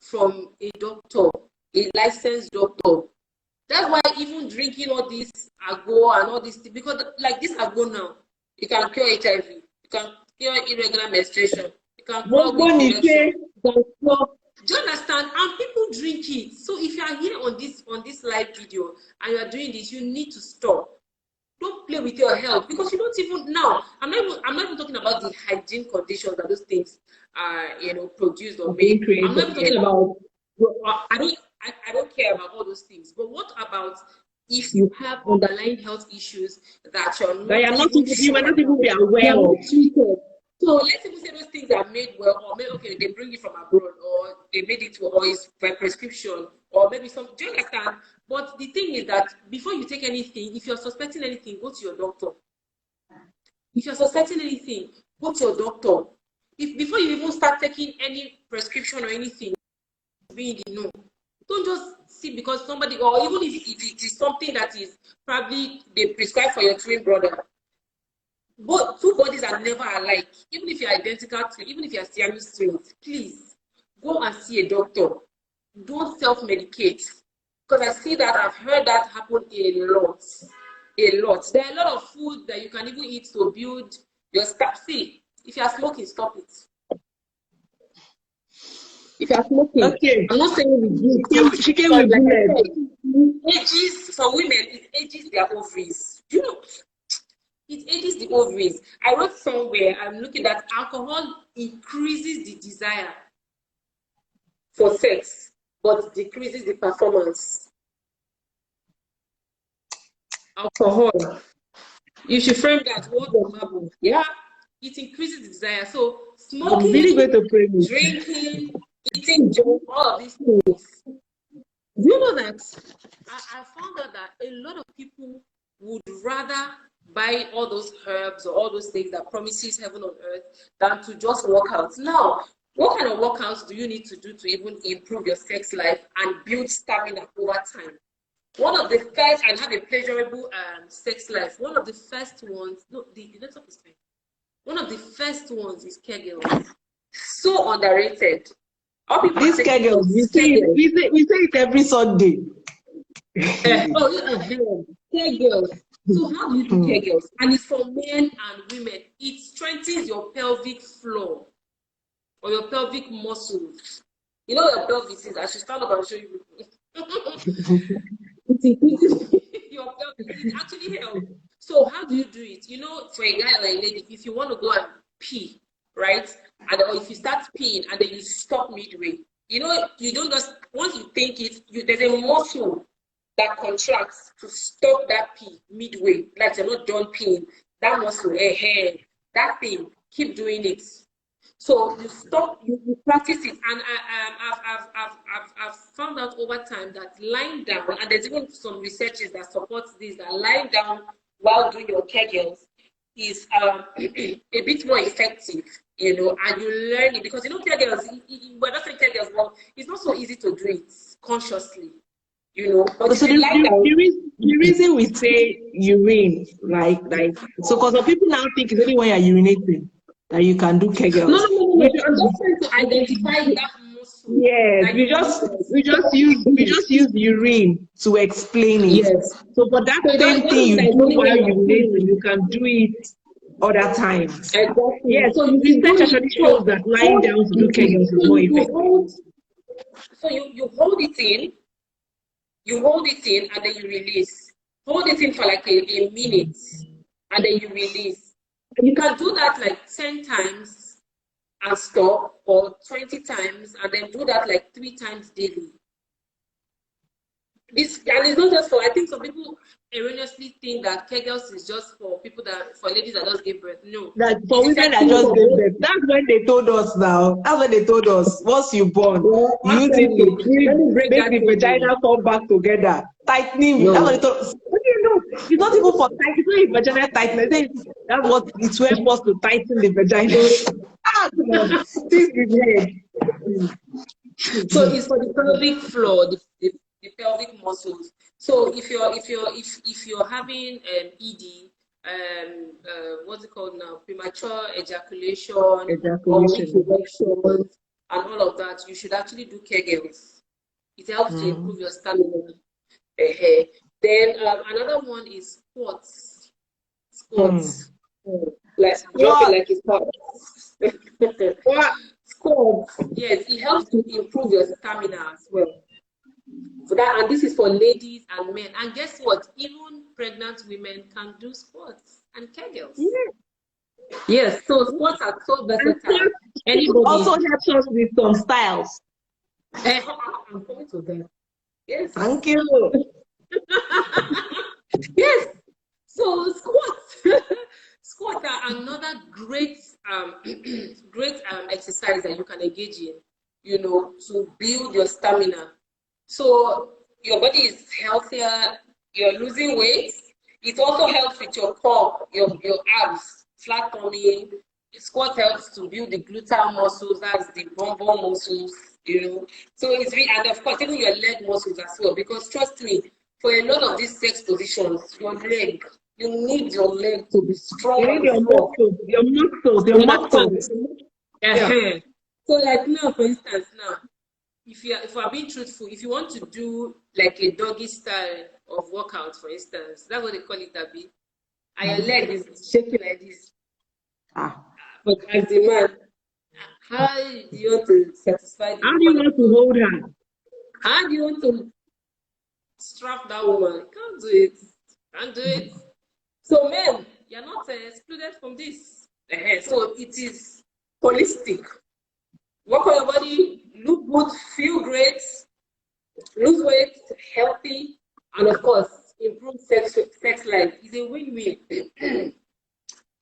from a doctor, a licensed doctor. That's why even drinking all this agbo and all this, because like this agbo now, it can cure HIV, it can cure irregular menstruation, it can cure weak erection, it can cure. Do you understand? And people drink it. So if you are here on this live video and you are doing this, you need to stop. Don't play with your health because you don't even now. I'm not even talking about the hygiene conditions that those things are produced or made. I'm not even talking about. I don't care about all those things. But what about if you have underlying health issues that you're not you might not even be aware of. treated? So let's even say those things are made well, or maybe okay, they bring it from abroad, or they made it or it's by prescription, or maybe some. Do you understand? But the thing is that before you take anything, if you're suspecting anything, go to your doctor. If you're suspecting anything, go to your doctor. If before you even start taking any prescription or anything, be in the know. Don't just see because somebody, or even if it is something that is probably they prescribe for your twin brother. But two bodies are never alike. Even if you're identical twin, even if you're Siamese twins, please go and see a doctor. Don't self-medicate. Because I see that, I've heard that happen a lot. A lot. There are a lot of food that you can even eat to build your stuff. See, if you are smoking, stop it. If you are smoking, Okay. I'm not saying with She came with bullet. ages for women, it ages their ovaries. Do you know? It ages the ovaries. I wrote somewhere, I'm looking at alcohol increases the desire for sex, but decreases the performance. Alcohol. You should frame that word marble. Yeah, it increases the desire. So smoking, I'm really going to pray. drinking, eating junk, all of these things. Do you know that I found out that a lot of people would rather buy all those herbs or all those things that promises heaven on earth than to just work out. Now, what kind of workouts do you need to do to even improve your sex life and build stamina over time? One of the first, and have a pleasurable sex life. One of the first ones, no, the network is fine. One of the first ones is Kegels. So underrated. All people These Kegels, we say it every Sunday. Kegels. So how do you do Kegels? And it's for men and women. It strengthens your pelvic floor or your pelvic muscles. You know your pelvis is. I should stand up and show you. Your pelvis. It actually helps. So how do you do it? You know, for a guy or a lady, if you want to go and pee, right? And or if you start peeing and then you stop midway, you know, you don't just once you think it, there's a muscle that contracts to stop that pee midway, like you're not done peeing. That muscle, that thing, keep doing it. So you stop, you practice it, and I've found out over time that lying down, and there's even some researches that supports this, that lying down while doing your Kegels is a bit more effective, you know, and you learn it because you know Kegels. We're not saying Kegels, but it's not so easy to do it consciously, you know. But So the reason we say urine, like so, because some people now think it's only when you're urinating that you can do Kegels. No. I'm just trying to identify that muscle. Yes, we just use urine to explain it. Yes. So for that same thing you do while urinating, you can do it other times. Exactly. Yeah, so research actually shows that lying down to do Kegels is more effective. So you hold it in, and then you release. Hold it in for like a minute, and then you release. You can do that like 10 times and stop, or 20 times and then do that like 3 times daily. This, and it's not just for, I think some people erroneously think that Kegels is just for people for ladies that just give birth. No. That for women that just gave birth. That's when they told us now. That's when they told us. Once you born, you use it to make the vagina come back together. Tightening. No. That's what they told us. What do you know? It's not even for tight. It's not even vagina tightness. That's what it's where supposed to tighten the vagina. This is weird. So it's for the pelvic floor, the pelvic muscles. So if you're having ED, what's it called now? Premature ejaculation. Or weak erections and all of that, you should actually do Kegels. It helps to improve your stamina. Then another one is squats. Squats. Like drop it like it's hot. Squats. Yes, it helps to improve your stamina as well. For that, and this is for ladies and men. And guess what? Even pregnant women can do squats and Kegels. Yeah. Yes, so squats are so versatile. Anybody also helps us with some styles. I'm coming to them. Yes. Thank you. Yes. So squats. Squats are another great exercise that you can engage in, to build your stamina. So your body is healthier, you're losing weight. It also helps with your core, your abs, flat tummy. Squat helps to build the gluteal muscles, that's the bum muscles, So it's really, and of course, even your leg muscles as well, because trust me, for a lot of these sex positions, you need your leg to be strong. You need your muscles. Yeah. So like now, for instance, if we're being truthful, if you want to do like a doggy style of workout, for instance, that's what they call it, Abby, and your leg is shaking like this. But as the man, how do you want to satisfy the How do you want to hold her? How do you want to strap that woman? You can't do it. Can't do it. So men, you're not excluded from this. So it is holistic. Work on your body, look good, feel great, lose weight, healthy, and of course, improve sex life. It's a win-win.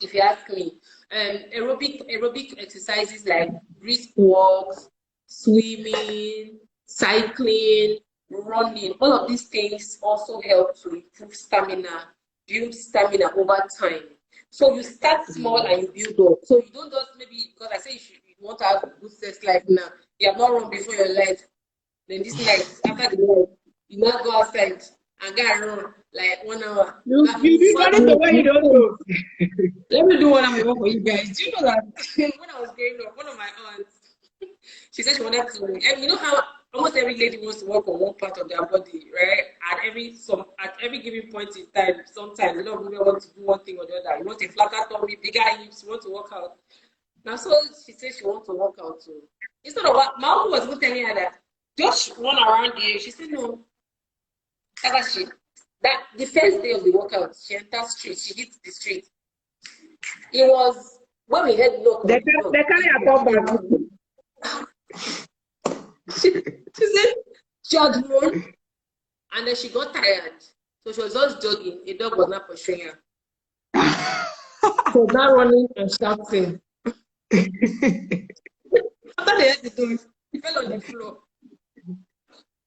If you ask me, aerobic exercises like brisk walks, swimming, cycling, running, all of these things also help to improve stamina, build stamina over time. So you start small and you build up. So you don't just maybe, because I say you want to have a good sex life now, you have not run before your life. Then this night, after the night, you now go outside and go and run like 1 hour. You running the way you don't know. Let me do 1 hour for you guys. Do you know that when I was growing up, one of my aunts, she said she wanted to, and you know how almost every lady wants to work on one part of their body, right? At every given point in time, sometimes women want to do one thing or the other. You want a flatter tummy, bigger hips, you want to work out. Now, so she said she wants to work out too. Instead of what my uncle was even telling her that just run around here. She said no. That the first day of the workout, she entered street, she hit the street. It was when we had no. They carry a bomb back. She said she had run and then she got tired. So she was just jogging. A dog was not pursuing her. So now running and shouting. After they had the dog, he fell on the floor.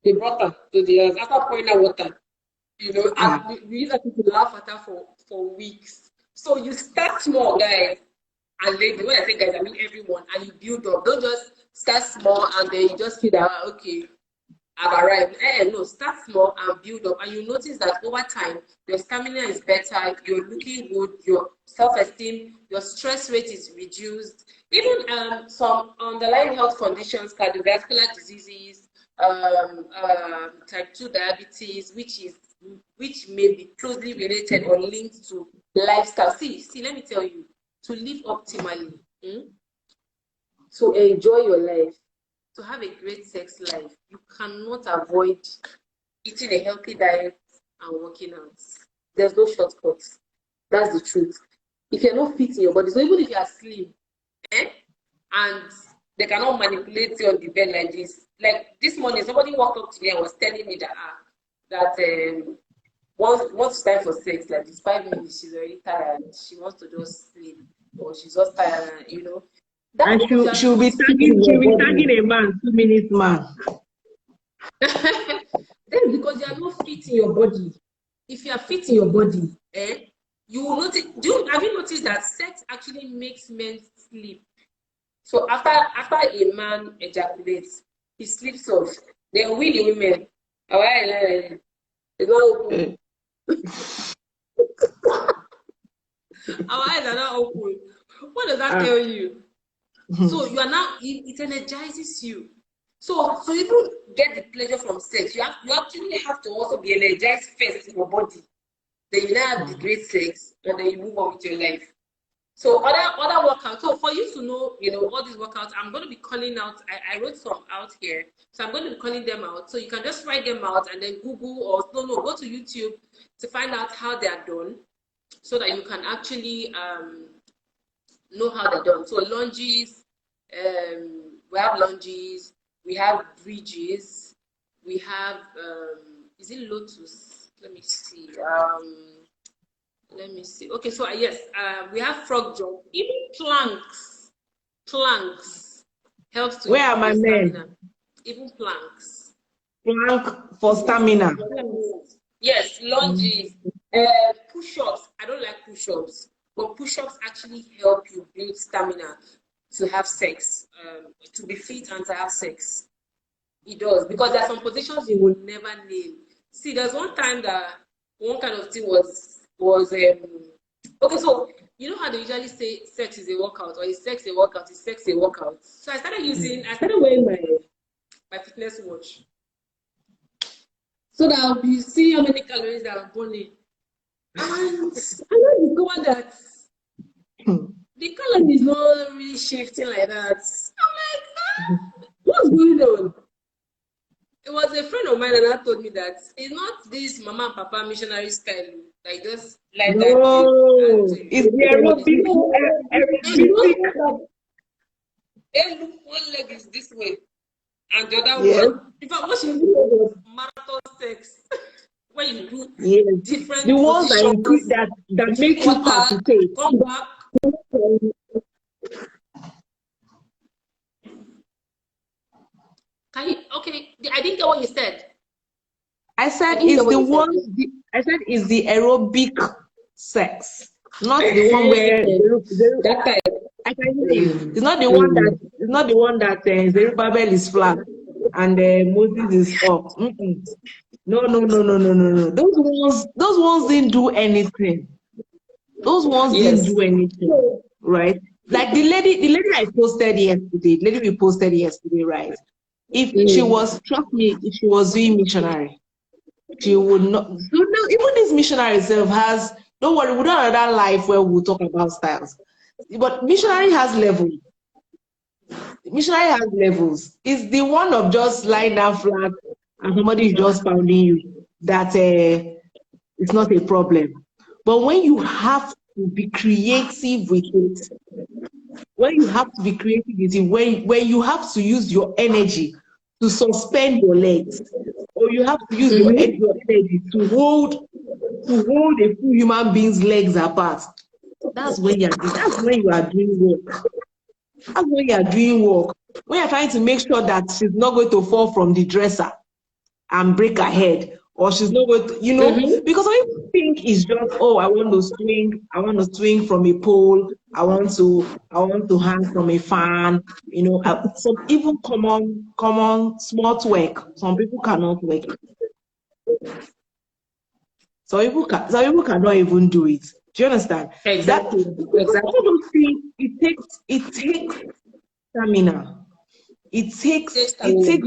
They brought her to the house after pouring her water. And we used to laugh at her for weeks. So you start small, guys, and ladies. When I say guys, I mean everyone, and you build up. Don't just start small and then you just feel that okay, I've arrived. No, start small and build up, and you notice that over time your stamina is better, you're looking good, your self-esteem, your stress rate is reduced. Even some underlying health conditions, cardiovascular diseases, type 2 diabetes, which may be closely related or linked to lifestyle. See, let me tell you, to live optimally, to enjoy your life, to have a great sex life, you cannot avoid eating a healthy diet and working out. There's no shortcuts. That's the truth. if you're not fit in your body. So even if you are slim, and they cannot manipulate you on the bed like this. Like this morning, somebody walked up to me and was telling me that once it's time for sex, like it's 5 minutes, she's already tired. She wants to just sleep, or she's just tired, you know. That's And because you are she'll not be fit in tagging, your she'll be body. tagging a man, 2 minutes man. That's because you are not fit in your body. If you are fit in your body, you will notice. Have you noticed that sex actually makes men sleep? So after a man ejaculates, he sleeps off. Then we the women, our eyes is not open. Our eyes are not open. What does that tell you? So you are now, it energizes you. So you get the pleasure from sex. You actually have to also be energized first in your body. Then you now have the great sex, and then you move on with your life. So other workouts. So for you to know, all these workouts, I'm going to be calling out. I wrote some out here, so I'm going to be calling them out. So you can just write them out and then Google or go to YouTube to find out how they are done, so that you can actually know how they're done. So lunges, we have lunges, we have bridges, we have is it lotus? Let me see. Okay, so yes, we have frog jump, even planks. Planks helps to Where are my men? stamina. Even planks. Plank for stamina. Yes, lunges, push-ups. I don't like push-ups, but push-ups actually help you build stamina to have sex, to be fit and to have sex. It does, because there are some positions you will never nail. See, there's one time that one kind of thing was okay. So you know how they usually say sex is a workout, or is sex a workout? Is sex a workout? So I started wearing my fitness watch, so that I'll be seeing how many calories that I'm burning. And I discovered that the calorie is not really shifting like that. I'm like, what's going on? It was a friend of mine that told me that it's not this mama and papa missionary style, like just like that. No, it's the aerobic. One leg is this way, and the other one. In fact, what she did was marathon sex, where you do different the ones that positions, increase that make you palpitate. come back. Okay, I didn't get what you said. I said it's the one. I said it's the aerobic sex, not the one where that time. I can hear you. It's not the one that. It's not the one that Zerubbabel is flat and Moses is up. No. Those ones didn't do anything. Those ones didn't do anything, right? Like the lady I posted yesterday. The lady we posted yesterday, right? If she was, trust me, if she was doing missionary, she would not. So now, even this missionary itself has. Don't worry, we don't have that life where we'll talk about styles. But missionary has levels. Missionary has levels. It's the one of just lying down flat and somebody is just pounding you that it's not a problem. But when you have to be creative with it, when you have to be creative with it, when you have to use your energy to suspend your legs, or you have to use your energy to hold a full human being's legs apart, that's when you are doing work. That's when you are doing work. When you're trying to make sure that she's not going to fall from the dresser and break her head, or she's not going to, because when you think it's just, I want to swing from a pole, I want to hang from a fan, some even common smart work. Some people cannot work it. Some people cannot even do it. Do you understand? Exactly. All those things, it takes stamina. It takes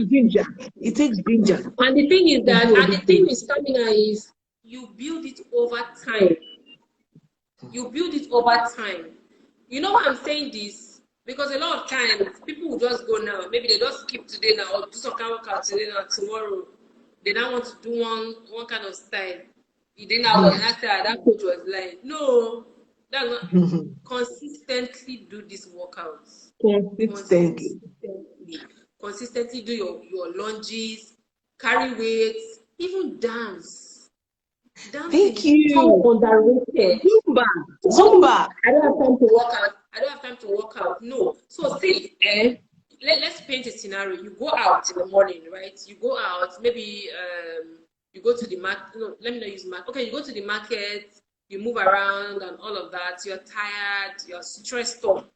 ginger. It takes ginger. And the thing is that, and the thing with stamina is you build it over time. You build it over time. You know why I'm saying this? Because a lot of times people will just go now. Maybe they just skip today now, or do some kind of workout today now, tomorrow. They don't want to do one kind of style. You didn't know what that coach was like. No, That's not consistently do these workouts. Consistently. Consistently do your lunges, carry weights, even dance. Dancing Thank is you. so underrated. Zumba. Zumba. I don't have time to work out. I don't have time to work out. No. So see, let's paint a scenario. You go out in the morning, right? You go out, maybe you go to the market. No, let me not use market. Okay, you go to the market, you move around and all of that. You're tired, you're stressed up.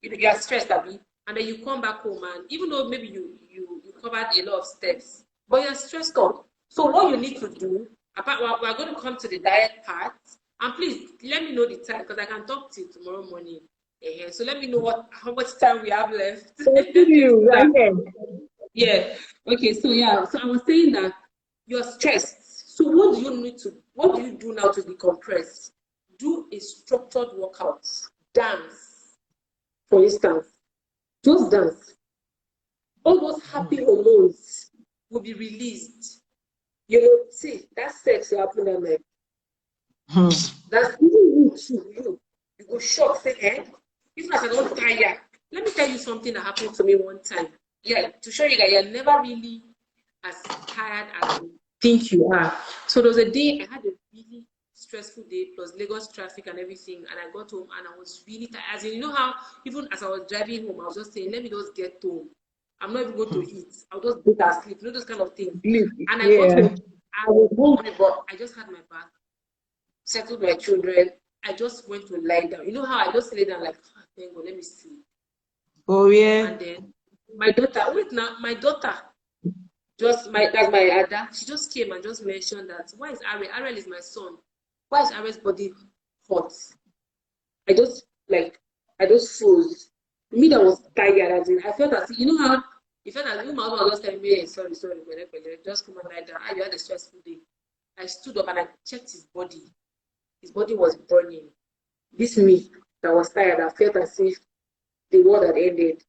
You're stressed, Abby. And then you come back home, and even though maybe you covered a lot of steps, but you're stressed up. So what you need to do, apart, we're going to come to the diet part, and please let me know the time because I can talk to you tomorrow morning. So let me know how much time we have left. Yeah. Okay. So So I was saying that you're stressed. So what do you do now to decompress? Do a structured workout. Dance, for instance. Just dance. All those happy hormones will be released. See, that sex happening, I'm like, that's even you go shock, say, even as I don't tire. Let me tell you something that happened to me one time. Yeah, to show you that you're never really as tired as you think you are. So there was a day I had a really stressful day plus Lagos traffic and everything, and I got home and I was really tired. As in, you know how even as I was driving home, I was just saying, let me just get home. I'm not even going to eat. I'll just go and sleep. You know, those kind of things. And I got home. I was hungry, but I just had my bath, settled my children. I just went to lie down. You know how I just lay down like, thank God, let me sleep. Oh yeah. And then my daughter, that's my Ada. She just came and just mentioned that, why is Ariel? Ariel is my son. Why is Ariel's body hot? I just froze. Me that was tired, as in, I felt as you know how you felt as if my husband was just telling me, hey, sorry, just come and lie down. You had a stressful day. I stood up and I checked his body. His body was burning. This me that was tired, I felt as if the world had ended.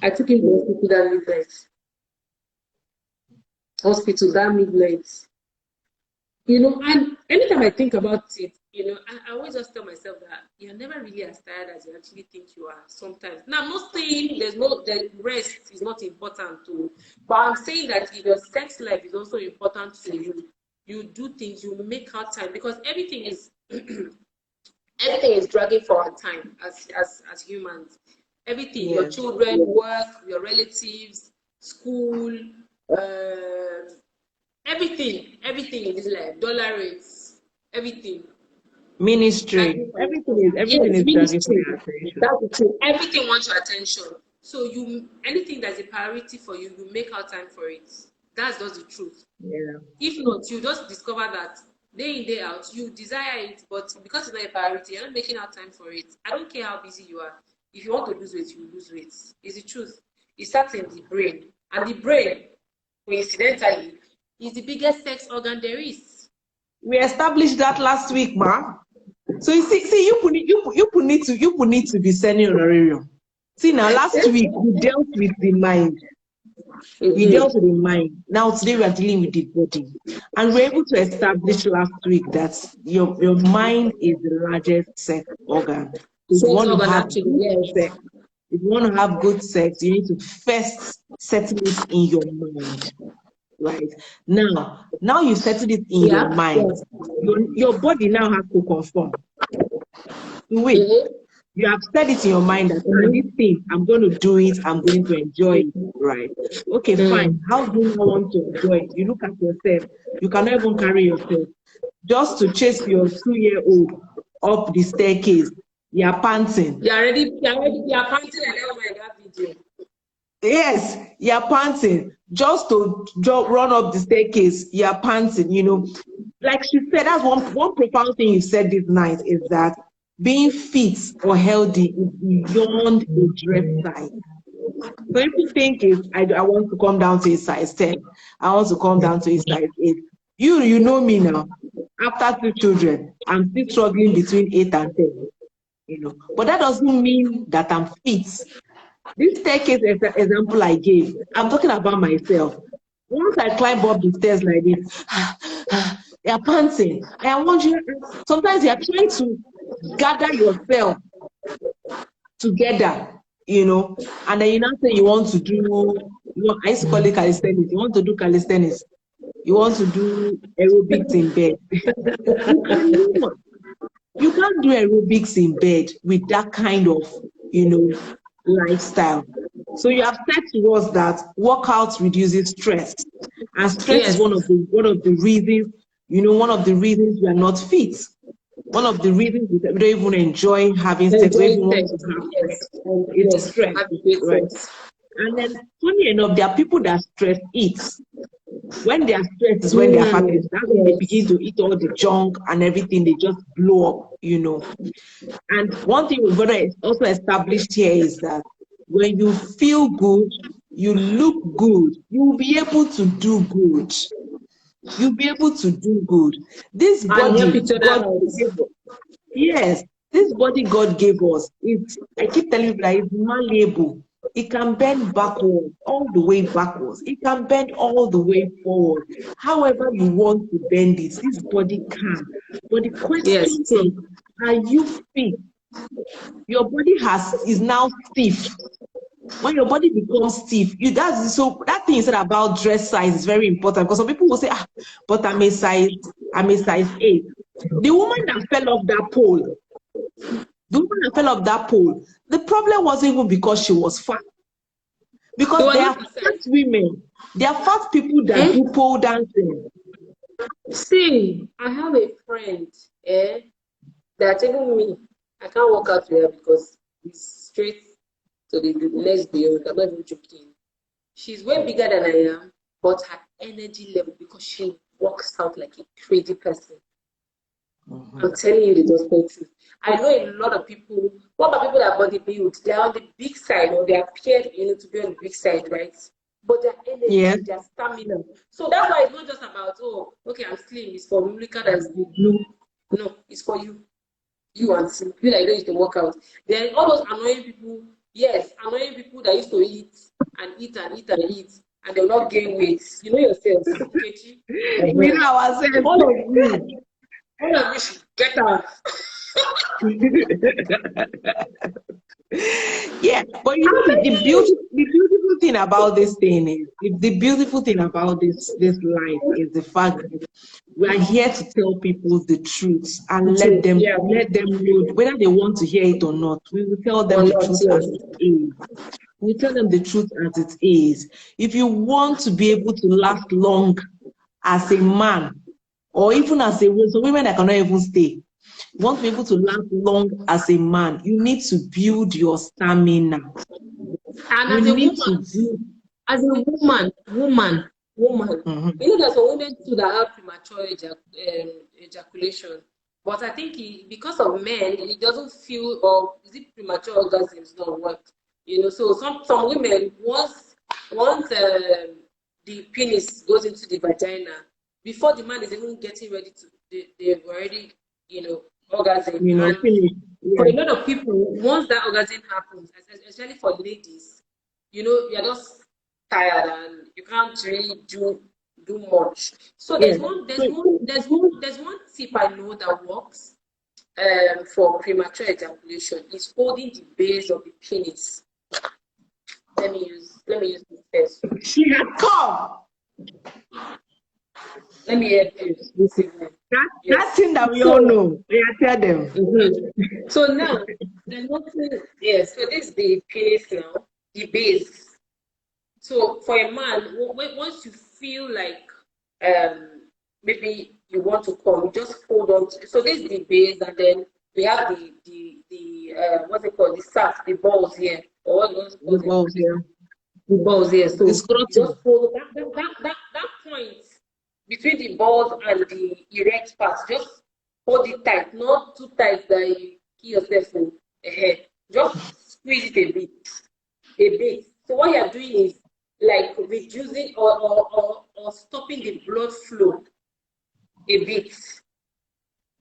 I took him to the hospital that midnight. And anytime I think about it, I always just tell myself that you're never really as tired as you actually think you are sometimes. Now, I'm not saying the rest is not important too, but I'm saying that if your sex life is also important to you, you do things, you make out time, because everything is dragging for our time as humans. Everything, your children, work, your relatives, school, everything in this life, dollar rates, everything. Ministry. Everything is dragging for your attention. That's the truth. Everything wants your attention. So anything that's a priority for you, you make out time for it. That's just the truth. Yeah. If not, you just discover that day in, day out, you desire it, but because it's not a priority, you're not making out time for it. I don't care how busy you are. If you want to lose weight, you lose weight. It's the truth. It starts in the brain. And the brain, coincidentally, is the biggest sex organ there is. We established that last week, ma. So you see, you need to be sending honorarium. See, now last week we dealt with the mind. We dealt with the mind. Now today we are dealing with the body, and we're able to establish last week that your mind is the largest sex organ. If you want to have good sex, you need to first settle it in your mind. Right now you settle it in your mind. Your body now has to conform. Wait, you have said it in your mind that this thing, I'm going to do it, I'm going to enjoy it, right? Okay, fine. How do you want to enjoy it? You look at yourself. You cannot even carry yourself. Just to chase your 2-year-old up the staircase, you're panting. You're panting, and that video. Yes, you're panting. Just to run up the staircase, you're panting, Like she said, that's one profound thing you said this night is that being fit or healthy is beyond a dress size. So if you think I want to come down to a size 10, I want to come down to a size 8. You know me now. After 2 children, I'm still struggling between 8 and 10. But that doesn't mean that I'm fit. This staircase example I gave, I'm talking about myself. Once I climb up the stairs like this, you're panting. I want you. Sometimes you're trying to gather yourself together, and then you now say you want to do, I used to call it calisthenics. You want to do calisthenics. You want to do aerobics in bed. You can't do aerobics in bed with that kind of, lifestyle. So you have said to us that workouts reduces stress, and stress is one of the reasons, one of the reasons we are not fit. One of the reasons we don't even enjoy having sex, we even want to have sex. It's stress, right? And then, funny enough, there are people that stress eat. When they are stressed is when they are happy. That's when they begin to eat all the junk and everything. They just blow up, And one thing we've got to also established here is that when you feel good, you look good, you'll be able to do good. You'll be able to do good. This body God gave us. Yes, this body God gave us. I keep telling you that it's malleable. It can bend backwards, all the way backwards. It can bend all the way forward. However you want to bend it, this body can. But the question is, are you fit? Your body is now stiff. When your body becomes stiff, that thing you said about dress size is very important, because some people will say, but I'm a size 8. The woman that fell off that pole, the problem wasn't even because she was fat. Because there are fat women, there are fat people that do pole dancing. See, I have a friend that even me, I can't work out with her because it's straight to the next day. I'm not even joking. She's way bigger than I am, but her energy level, because she works out like a crazy person. I'm telling you the gospel truth. I know a lot of people. What about people that body build? They're on the big side, or they appear, to be on the big side, right? But their energy, their stamina. So that's why it's not just about, okay, I'm slim. It's for Mulika that's big. No, it's for you. You and slim. You that you don't used to work out. There are all those annoying people. Yes, annoying people that used to eat and eat and eat and eat, and they'll not gain weight. You know yourselves. We know ourselves. All of you should get out. Yeah, but the beautiful thing about this thing is, the beautiful thing about this life is the fact that we are here to tell people the truth and let them know whether they want to hear it or not. We will tell them the truth as it is. We tell them the truth as it is. If you want to be able to last long as a man, or even as a woman, so women that cannot even stay, you want to be able to last long as a man, you need to build your stamina. And as a woman, there's some women too that have premature ejaculation. But I think because of men, it doesn't feel, or is it premature orgasms not work? So some women, once the penis goes into the vagina, before the man is even getting ready they've already, orgasm. For a lot of people, once that orgasm happens, especially for ladies, you're just tired and you can't really do much. So there's one tip I know that works for premature ejaculation is holding the base of the penis. Let me use this first. She had come. Let me help you this evening. That thing that we all know. Yeah, tell them. So now, there's nothing. Yes, so this is the penis now, the base. So for a man, once you feel like maybe you want to come, you just hold on to. So this is the base, and then we have the what's it called? The sac, the balls here. Or the balls here. The balls here. So just hold that point between the balls and the erect part. Just hold it tight, not too tight that you kill yourself in the head. Just squeeze it a bit. So what you're doing is like reducing or stopping the blood flow a bit.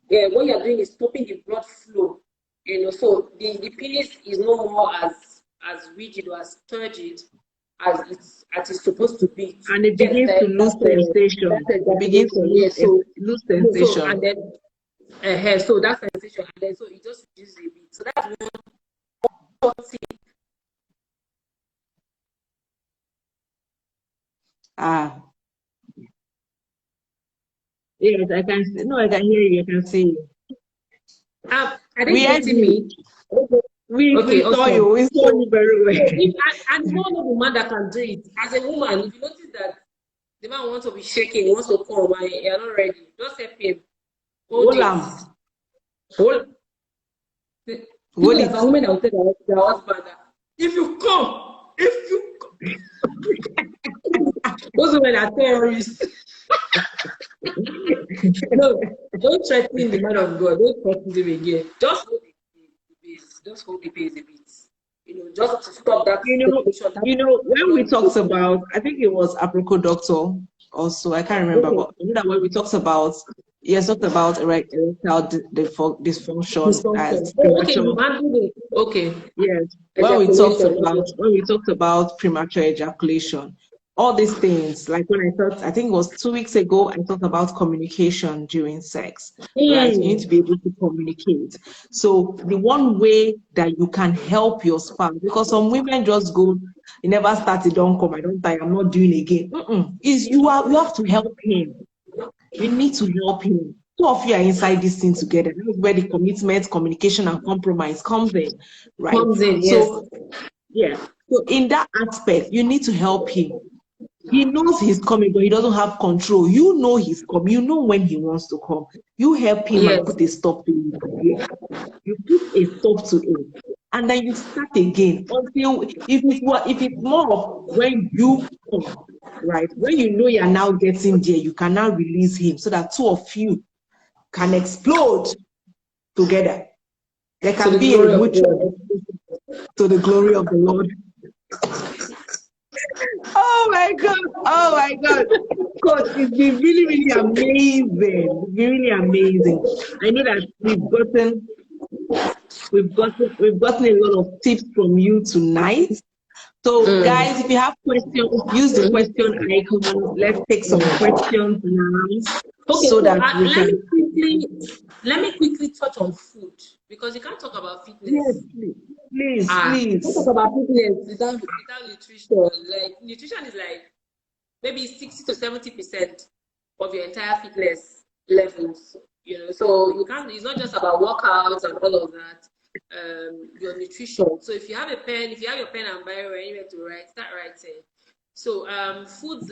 Yeah, what you're doing is stopping the blood flow. So the penis is no more as rigid or as turgid as it's supposed to be. And it begins to lose sensation. It begins to lose sensation. And then So that's sensation, and then so it just reduces a bit. So that's one thing. Ah, yes, I can see. No, I can hear you. I can see you. Are We they heard getting you. me? Okay. We Okay, saw you. awesome. We saw you very So well. if and it's not only the man that can do it. As a woman, if you notice that the man wants to be shaking, wants to come, and you're not ready, just help him. Hold it. Wolam. Hold. Hold There it. are women that will tell their husband that if you come, those women are terrorists. No, don't threaten the man of God. Don't threaten him again. Just hold the base. Just hold the base a bit. Just to stop that situation. When we talked about, I think it was Apricot Doctor also, I can't remember, Okay. but that when we talked about, yes, talked about erectile dysfunction Dysfunction. as Oh, okay, premature. you handled it. Okay. Yes, Ejaculation. Okay. when we talked about premature ejaculation, all these things, like I think it was 2 weeks ago, I talked about communication during sex, right? You need to be able to communicate. So the one way that you can help your spouse, because some women just go, you never started, don't come, I don't die, I'm not doing again. Is you have to help him. You need to help him. Two of you are inside this thing together. That's where the commitment, communication, and compromise comes in, right? Comes in, yes. So, yeah. So in that aspect, you need to help him. He knows he's coming, but he doesn't have control. You know he's coming. You know when he wants to come. You help him and Yes. put a stop to it. Yeah. You put a stop to it, and then you start again until if it's more of when you come, right? When you know you're now getting there, you can now release him so that two of you can explode together. There To can the be a glory of mutual God. to the glory of the Lord. Oh my God! Oh my God! Coach, it's been really, really amazing. It's been really amazing. I know that we've gotten a lot of tips from you tonight. So, guys, if you have questions, use the question icon. Let's take some questions now, Okay, so so that we can. let me quickly touch on food, because you can't talk about Yes, fitness. please, You can't talk please. about fitness without nutrition. Like nutrition is like maybe 60 to 70% of your entire fitness levels. So you can't. It's not just about workouts and all of that. Your nutrition. So if you have your pen and biro anywhere to write, start writing. So foods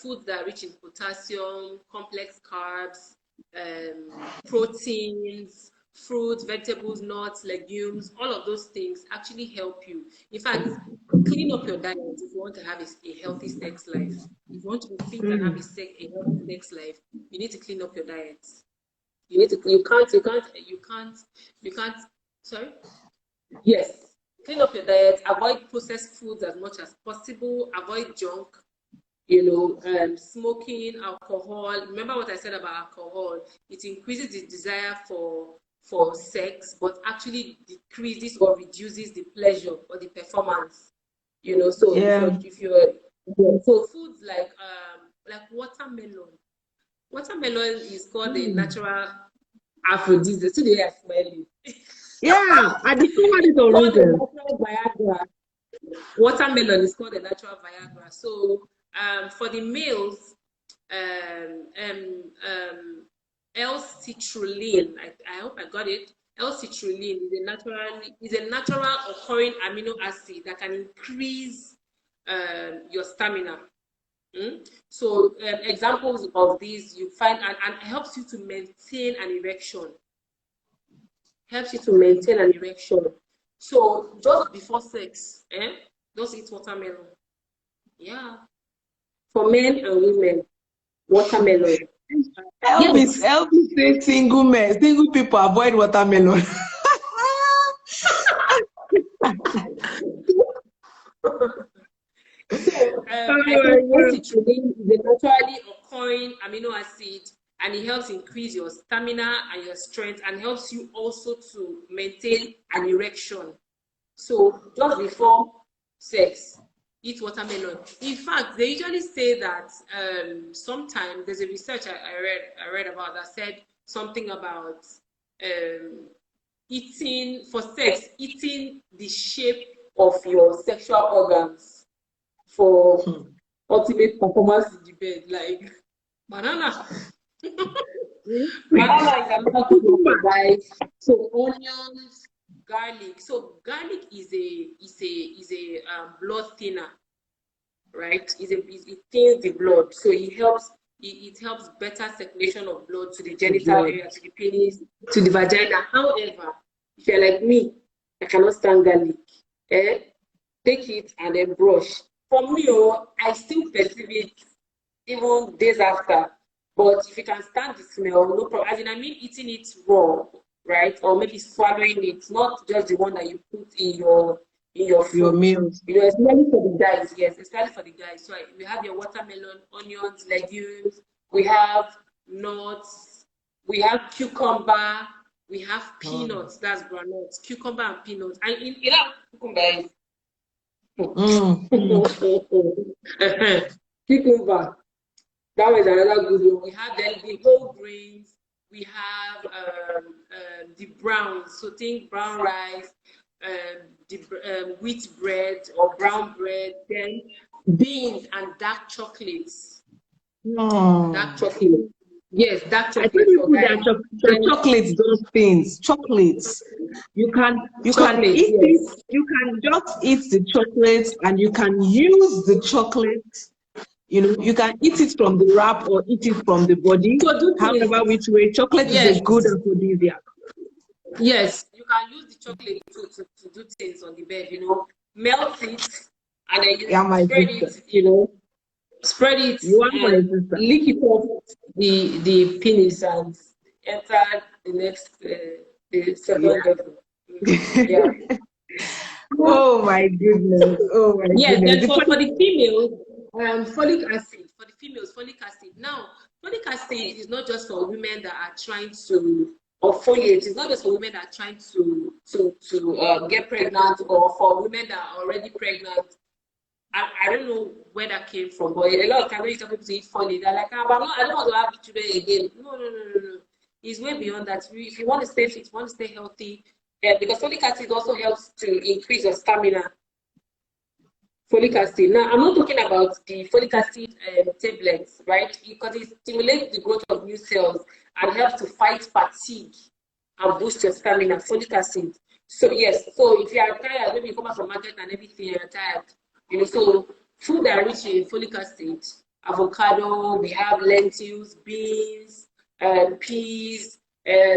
foods that are rich in potassium, complex carbs, proteins, fruits, vegetables, nuts, legumes, all of those things actually help you. In fact, clean up your diet if you want to have a healthy sex life. If you want to be fit and have a healthy sex life, you need to clean up your diet. You can't, sorry? Yes. Clean up your diet, avoid processed foods as much as possible, avoid junk, smoking, alcohol. Remember what I said about alcohol? It increases the desire for sex, but actually decreases or reduces the pleasure or the performance. So Yeah. so foods like watermelon. Watermelon is called a natural aphrodisiac. Today I smell you. Yeah, I discovered it on Called a reason. natural Viagra. Watermelon is called a natural Viagra. So for the males, um, um, um, L-citrulline. I hope I got it. L-citrulline is a natural occurring amino acid that can increase your stamina. So examples of these you find and helps you to maintain an erection. Helps you to maintain an erection. So just before sex, just eat watermelon. Yeah. For men and women, watermelon. Yes. Elvis says single people avoid watermelon. I think L-citrulline is a naturally occurring amino acid, and it helps increase your stamina and your strength, and helps you also to maintain an erection. So just before sex, eat watermelon. In fact, they usually say that sometimes there's a research I read about that said something about eating for sex, eating the shape of your sexual organs for ultimate performance in the bed, like banana. Banana is another good guys. So onions, garlic. So garlic is a blood thinner, right? It thins the blood, so it helps better circulation of blood to the genital area, to the penis, to the vagina. However, if you're like me, I cannot stand garlic. Take it and then brush. For me, I still perceive it even days after. But if you can stand the smell, no problem. As in, I mean eating it raw, right? Or maybe swallowing it, not just the one that you put in your food. Your meals. Especially for the guys, yes, especially for the guys. So we have your watermelon, onions, legumes, we have nuts, we have cucumber, we have peanuts, that's granules, cucumber and peanuts. And in that cucumber is cucumber. That was another good one. We have then the whole grains. We have the browns. So think brown rice, the wheat bread or brown bread. Then beans and dark chocolates. Dark chocolate. Yes, dark chocolate. I think you put that chocolates, those things, chocolates. You can eat it. You can just eat the chocolates, and you can use the chocolate. You can eat it from the wrap or eat it from the body. However, which way, chocolate is a good aphrodisiac. Yes, you can use the chocolate to do things on the bed, melt it, and then you spread it, spread it, and lick it off the penis and enter the next, the second level. Yeah. Oh my goodness. Oh my goodness. Then for the female, folic acid. For the females, folic acid. Now, folic acid is not just for women that are trying to, or folate. It's not just for women that are trying to get pregnant, or for women that are already pregnant. I don't know where that came from, but a lot of times when you tell people to eat folate, they're like, but I don't want to have children again. No. It's way beyond that. If you want to stay fit, you want to stay healthy, because folic acid also helps to increase your stamina. Folic acid. Now, I'm not talking about the folic acid tablets, right? Because it stimulates the growth of new cells and helps to fight fatigue and boost your stamina. Folic acid. So yes, so if you are tired, maybe you come out from market and everything, you're tired. So food that are rich in folic acid, avocado, we have lentils, beans, peas,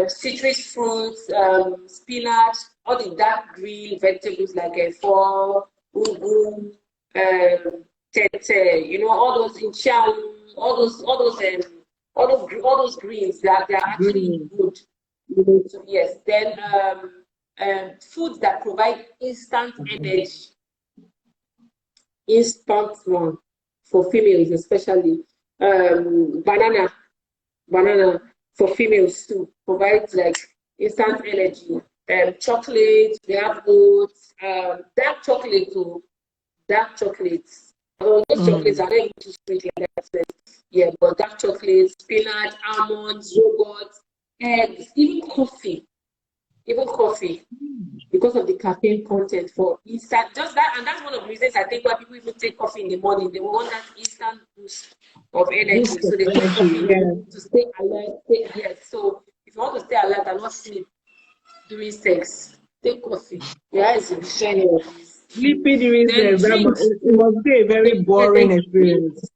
citrus fruits, spinach, all the dark green vegetables like efo, ugu, tete, all those inchan, all those greens that they are actually good. So yes, then foods that provide instant energy. Instant one for females, especially banana for females too provides like instant energy. Chocolate, they have oats, dark chocolate too. Dark chocolates. Those chocolates are not too sweet like that. Yeah, but dark chocolate, spinach, almonds, yogurt, eggs, even coffee. Because of the caffeine content for instant, just that, and that's one of the reasons I think why people even take coffee in the morning. They want that instant boost of energy, so they take coffee to stay alert. Yes, so if you want to stay alert and not sleep during sex, take coffee. Your eyes will be shining. Sleeping during sex, it must be a very boring experience.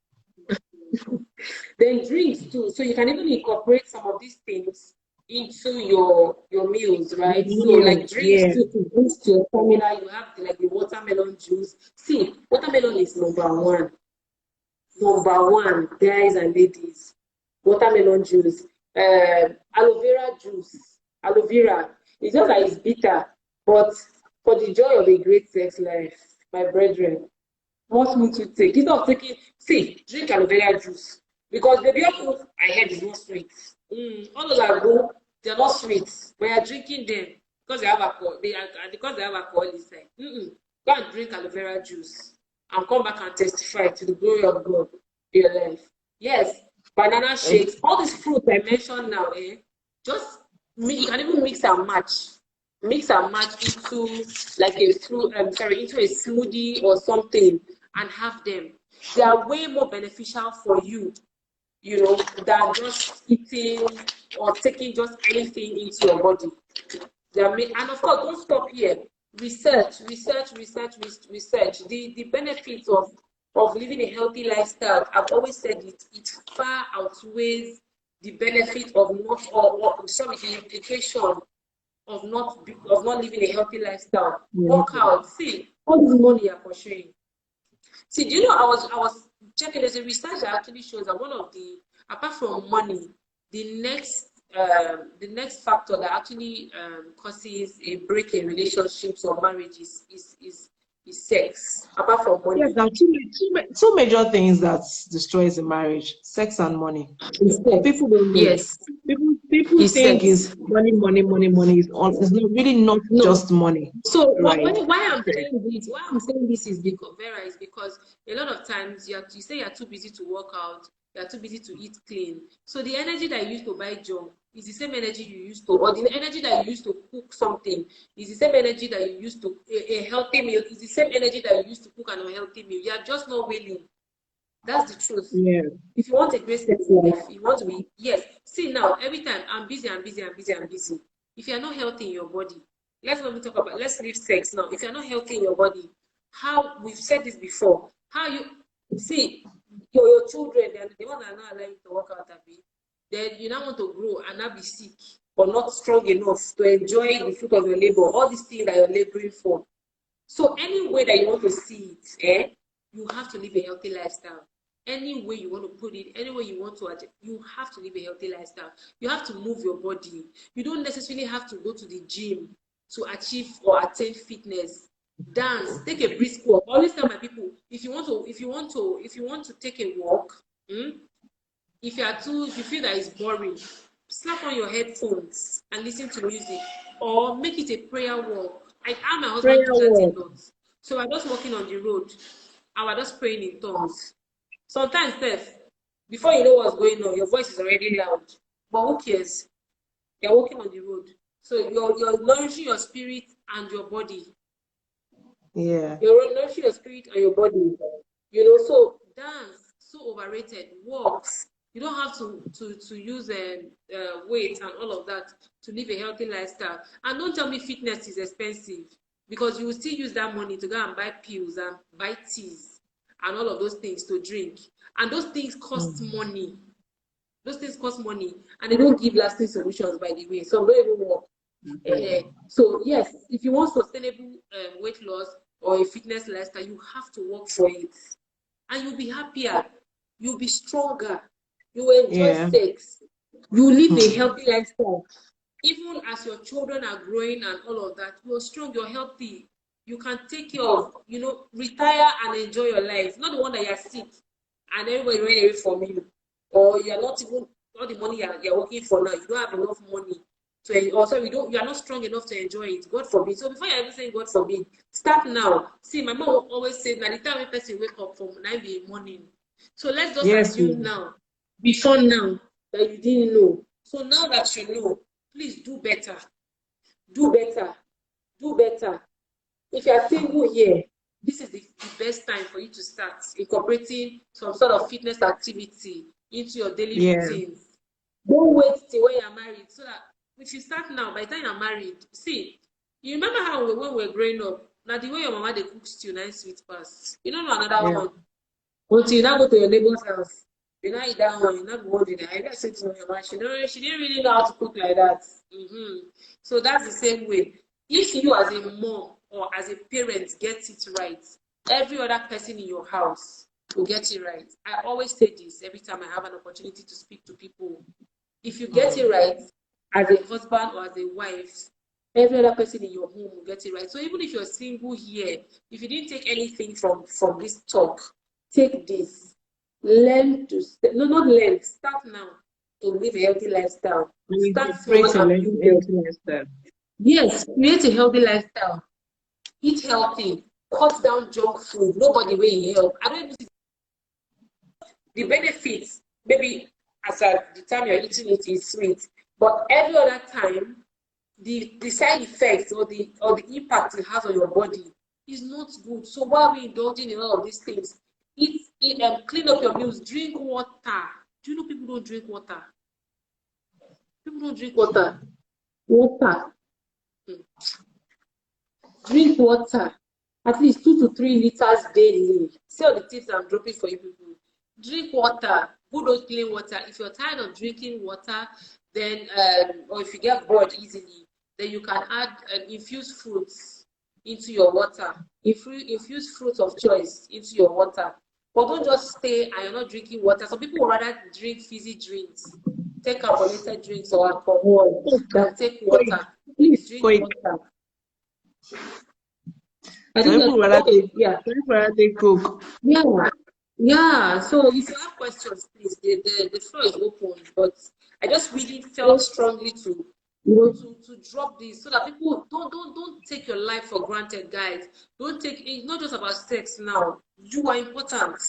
Then drinks too, so you can even incorporate some of these things into your meals, right? So like drinks to boost your stamina, you have like the watermelon juice. See, watermelon is number one, guys and ladies. Watermelon juice, aloe vera juice. Aloe vera, it's just like it's bitter, but for the joy of a great sex life, my brethren, what would you take? Instead of taking, drink aloe vera juice, because the beer I heard is not sweet. All those are good. They're not sweet. We are drinking them because they have alcohol. Because they have alcohol inside. Go and drink aloe vera juice and come back and testify to the glory of God in your life. Yes, banana shakes, all these fruits I mentioned now, just you can even mix and match into like into a smoothie or something and have them. They are way more beneficial for you, than just eating or taking just anything into your body. And of course, don't stop here. Research. The benefits of living a healthy lifestyle, I've always said it far outweighs the benefit of not, or sorry, the implication of not living a healthy lifestyle. Work out. See, all this money you're pursuing. See, do you know, I was checking, there's a research that actually shows that one of the, apart from money, the next factor that actually causes a break in relationships or marriages is sex, apart from money. Yes, there are two major things that destroys a marriage: sex and money. People don't know. Yes. People think it's money. It's not really not just money. So right. why I'm saying this is because Vera, is because a lot of times you say you're too busy to work out, you're too busy to eat clean. So the energy that you use to buy junk is the same energy you used to, or the energy that you use to cook something is the same energy that you use to a healthy meal is the same energy that you used to cook an unhealthy meal. You are just not willing. That's the truth. Yeah. If you want a great sex life, you want to be, yes. See now, every time I'm busy. If you're not healthy in your body, let's leave sex now. If you're not healthy in your body, how, we've said this before, how you see your children, they're the ones that are not allowing you to work out a bit, then you now want to grow and not be sick or not strong enough to enjoy the fruit of your labor, all these things that you're laboring for. So any way that you want to see it, you have to live a healthy lifestyle. Any way you want to put it, any way you want to adjust, you have to live a healthy lifestyle. You have to move your body. You don't necessarily have to go to the gym to achieve or attain fitness. Dance, take a brisk walk. I always tell my people, if you want to take a walk, if you feel that it's boring, slap on your headphones and listen to music, or make it a prayer walk. I and my husband do that a lot. So we're just walking on the road and we're just praying in tongues. Sometimes, Steph, before you know what's going on, your voice is already loud. But who cares? You're walking on the road. So you're nourishing your spirit and your body. Yeah. You're nourishing your spirit and your body. So dance, so overrated. Walks. You don't have to use weight and all of that to live a healthy lifestyle. And don't tell me fitness is expensive, because you will still use that money to go and buy pills and buy teas and all of those things to drink. And those things cost money. Those things cost money, and they don't give lasting solutions, by the way. So don't even work. So yes, if you want sustainable weight loss or a fitness lifestyle, you have to work for it. And you'll be happier. You'll be stronger. You will enjoy sex. You live a healthy lifestyle. Even as your children are growing and all of that, you're strong, you're healthy. You can take care of, retire and enjoy your life. Not the one that you're sick and everybody running away from you. Or you're not even, all the money you're working for now, you don't have enough money to, or sorry, you are not strong enough to enjoy it. God forbid. So before you're even saying God forbid, start now. See, my mom always says that the time a person wake up from 9 in the morning. So let's just assume now, before now, that you didn't know. So now that you know, please do better. Do better. Do better. If you are single here, this is the best time for you to start incorporating some sort of fitness activity into your daily routines. Don't wait till when you're married, so that if you start now, by the time you're married, see, you remember how when we were growing up, now the way your mama they cook stew, nice sweet pass. You don't know another one. Until you now go to your neighbor's house, you now eat that one, you not wondering, I never said to your mama, she didn't really know how to cook like that. So that's the same way. If you as a mom or as a parent get it right, every other person in your house will get it right. I always say this every time I have an opportunity to speak to people. If you get it right as a husband or as a wife, every other person in your home will get it right. So even if you're single here, if you didn't take anything from this talk, take this. Learn to not learn. Start now to live a healthy lifestyle. Start small and live a healthy lifestyle. Yes, create a healthy lifestyle. Eat healthy. cut down junk food. Nobody will help. I don't even see the benefits. Maybe as at the time you're eating it is sweet, but every other time the side effects or the impact it has on your body is not good. So why are we indulging in all of these things? Eat clean up your meals, drink water. Do you know people don't drink water? People don't drink water. Water. Drink water. At least 2 to 3 liters daily. See all the tips I'm dropping for you people. Drink water. Good old clean water. If you're tired of drinking water, then or if you get bored easily, then you can add infused fruits into your water. Infused fruits of choice into your water. But don't just stay and you're not drinking water. Some people would rather drink fizzy drinks, take carbonated drinks or alcohol than take water. Please drink water. I think People rather take Coke. Yeah. So if you have questions, please, the floor is open. But I just really felt strongly to drop this so that people don't take your life for granted, guys. Don't take it's not just about sex now. You are important.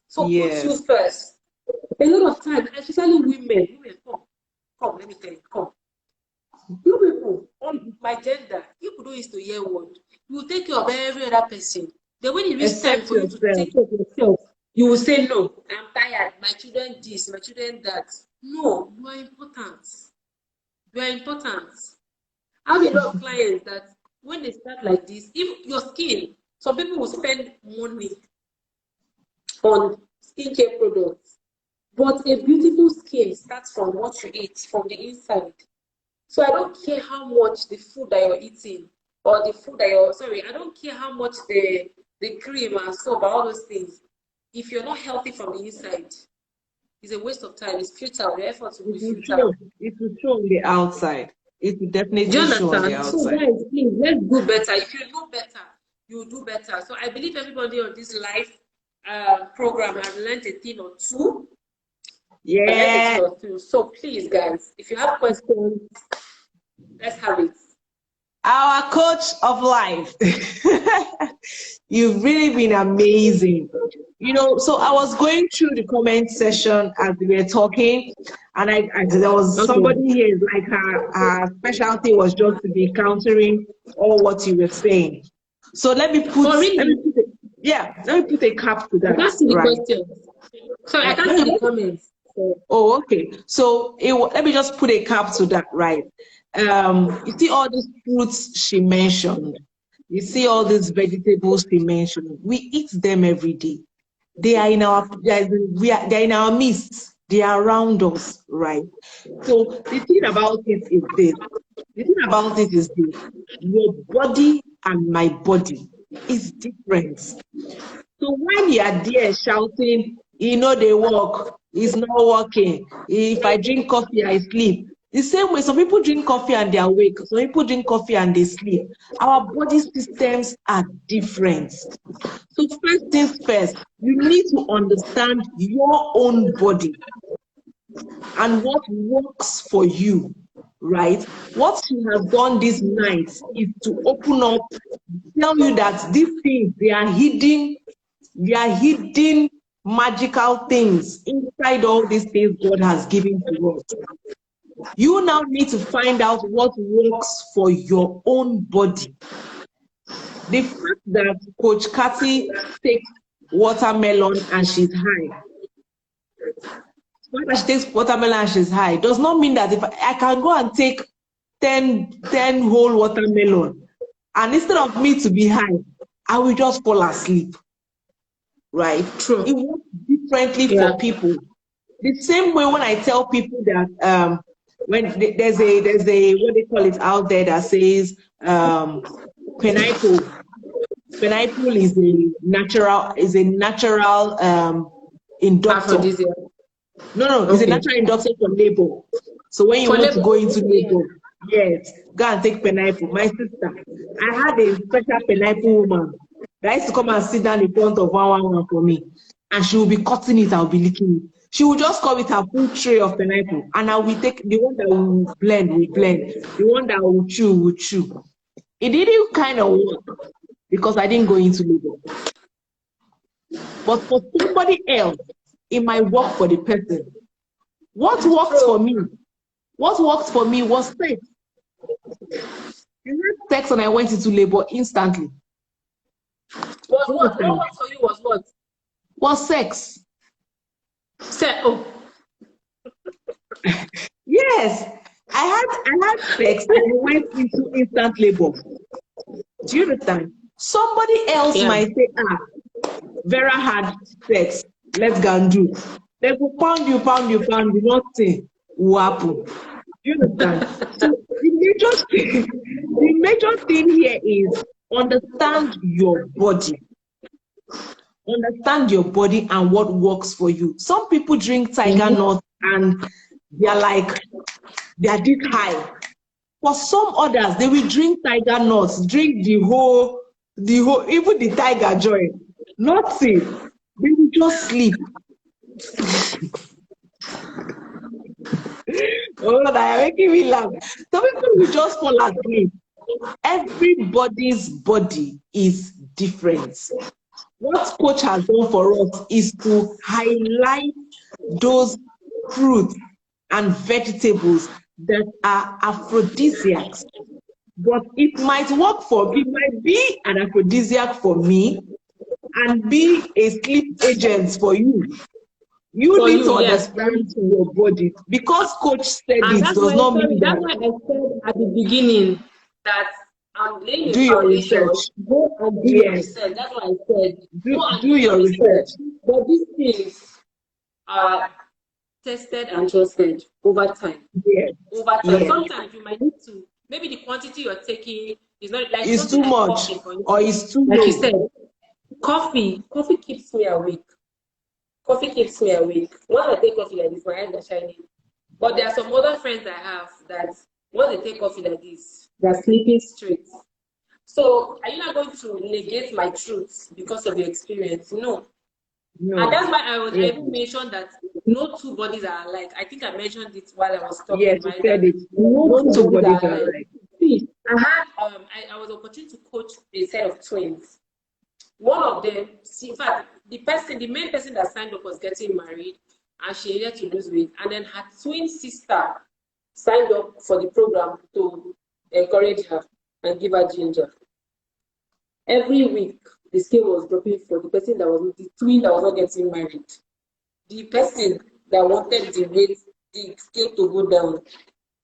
So put you first. A lot of times, especially women, come, let me tell you, come. You people, on my gender, you don't used to hear word. You will take care of every other person. Then when it reaches time for you to take care of yourself, you will say, no, I'm tired. My children this, my children that. No, you are important. You are important. I have a lot of clients that when they start like this, even your skin, some people will spend money on skincare products. But a beautiful skin starts from what you eat, from the inside. So I don't care how much the food that you're eating or the food that I don't care how much the cream and soap and all those things. If you're not healthy from the inside, it's a waste of time. It's futile. The effort will be futile. It will show on the outside. It will definitely show on the outside. So guys, please, let's do better. If you know better, you'll do better. So I believe everybody on this live program has learned a thing or two. Yeah. So please, guys, if you have questions, let's have it. Our coach of life. You've really been amazing. So I was going through the comment section as we were talking, and there was somebody here, like her specialty was just to be countering all what you were saying. So let me put a cap to that. That's the question. Sorry, I can't see the comments. Oh, okay. So let me just put a cap to that, right? You see all these fruits she mentioned. You see all these vegetables she mentioned. We eat them every day. They are in our they're in our midst. They are around us, right? So the thing about it is this. Your body and my body is different. So when you are there shouting, they work, it's not working. If I drink coffee, I sleep. The same way, some people drink coffee and they are awake. Some people drink coffee and they sleep. Our body systems are different. So first things first, you need to understand your own body and what works for you, right? What she has done this night is to open up, tell you that these things, they are hidden magical things inside all these things God has given to us. You now need to find out what works for your own body. The fact that Coach Cathy takes watermelon and she's high. When she takes watermelon and she's high does not mean that if I can go and take 10 whole watermelon and instead of me to be high, I will just fall asleep. Right? True. It works differently for people. The same way when I tell people that when there's a what they call it out there that says pineapple is a natural inductor. No, it's a natural inductor for labor. So when you want to go into labor, yes, go and take pineapple. My sister, I had a special pineapple woman that used to come and sit down in front of one for me, and she will be cutting it, I'll be licking it. She will just come with her full tray of pineapple, and I will take the one that will blend, the one that will chew. It didn't kind of work. because I didn't go into labor. But for somebody else, it might work for the person. What works for me? What worked for me was sex. I had sex and I went into labor instantly. What worked for you was what? Was sex. Oh. Yes, I had sex and I went into instant labor. Do you understand? Somebody else might say, Vera had sex. Let's go and do. They will pound you, nothing will happen. Do you understand? So the major thing here is understand your body. Understand your body and what works for you. Some people drink tiger nuts and they're this high. For some others, they will drink tiger nuts, drink the whole, even the tiger joy. Nothing. They will just sleep. Oh, that are making me laugh. Some people will just fall asleep. Everybody's body is different. What coach has done for us is to highlight those fruits and vegetables that are aphrodisiacs. But it might be an aphrodisiac for me and be a sleep agent for you. You need to understand your body. Because coach said it does not mean that. That's why I said at the beginning that I'm laying do your research. Go and do your research. That's what I said. Do your research. But these things are tested and trusted over time. Yes. Over time. Yes. Sometimes you might need to, maybe the quantity you're taking is not like it's too much or it's too like low. you said, coffee keeps me awake. Coffee keeps me awake. Once I take coffee like this, my eyes are shining. But there are some other friends I have that once they take coffee like this, they're sleeping straight. So are you not going to negate my truth because of your experience? No. And that's why I even mentioned that no two bodies are alike. I think I mentioned it while I was talking. Yes, you said it. No two bodies are alike. See, I was opportunity to coach a set of twins. One of them, in fact, the main person that signed up was getting married and she needed to lose weight. And then her twin sister signed up for the program to encourage her and give her ginger. Every week, the scale was dropping for the person that was the twin that was not getting married. The person that wanted the scale to go down,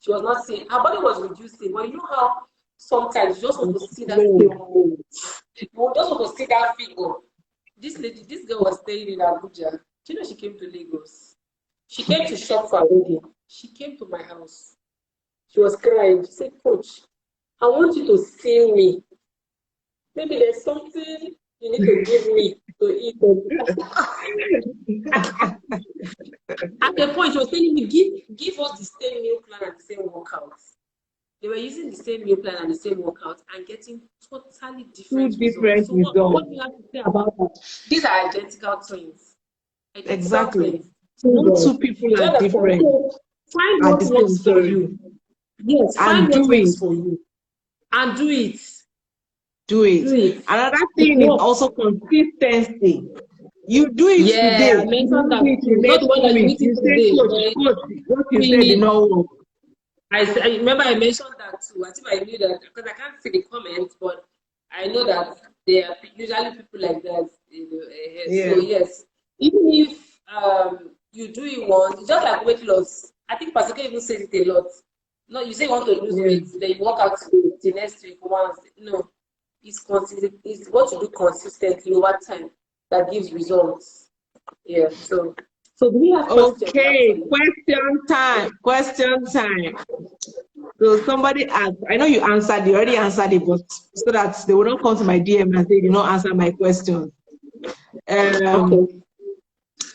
she was not seeing. Her body was reducing. But you know how sometimes you just want to see that scale move. You just want to see that figure. This girl was staying in Abuja. Do you know she came to Lagos? She came to shop for a wedding. She came to my house. She was crying. She said, Coach, I want you to see me. Maybe there's something you need to give me to eat. At the point, she was telling me, give us the same meal plan and the same workout. They were using the same meal plan and the same workout and getting totally different results. So what do you have to say about that? These are identical twins. Exactly. No two people are different. Find what works for you. Yes, find what works for you. And do it. Do it. Another thing is also consistency. You do it today. I mentioned that. Not the one that you do today. What you said did not work. I remember I mentioned that too. I think I knew that because I can't see the comments, but I know that there are usually people like that. So yes, even if you do it once, it's just like weight loss. I think Pastor even says it a lot. No, you say you want to lose weight, then you work out the next week once. No, it's consistent. It's what you do consistently over time that gives results. Yeah. So do we have questions? Okay, question time. So somebody asked, I know you already answered it, but so that they will not come to my DM and say you did not answer my question.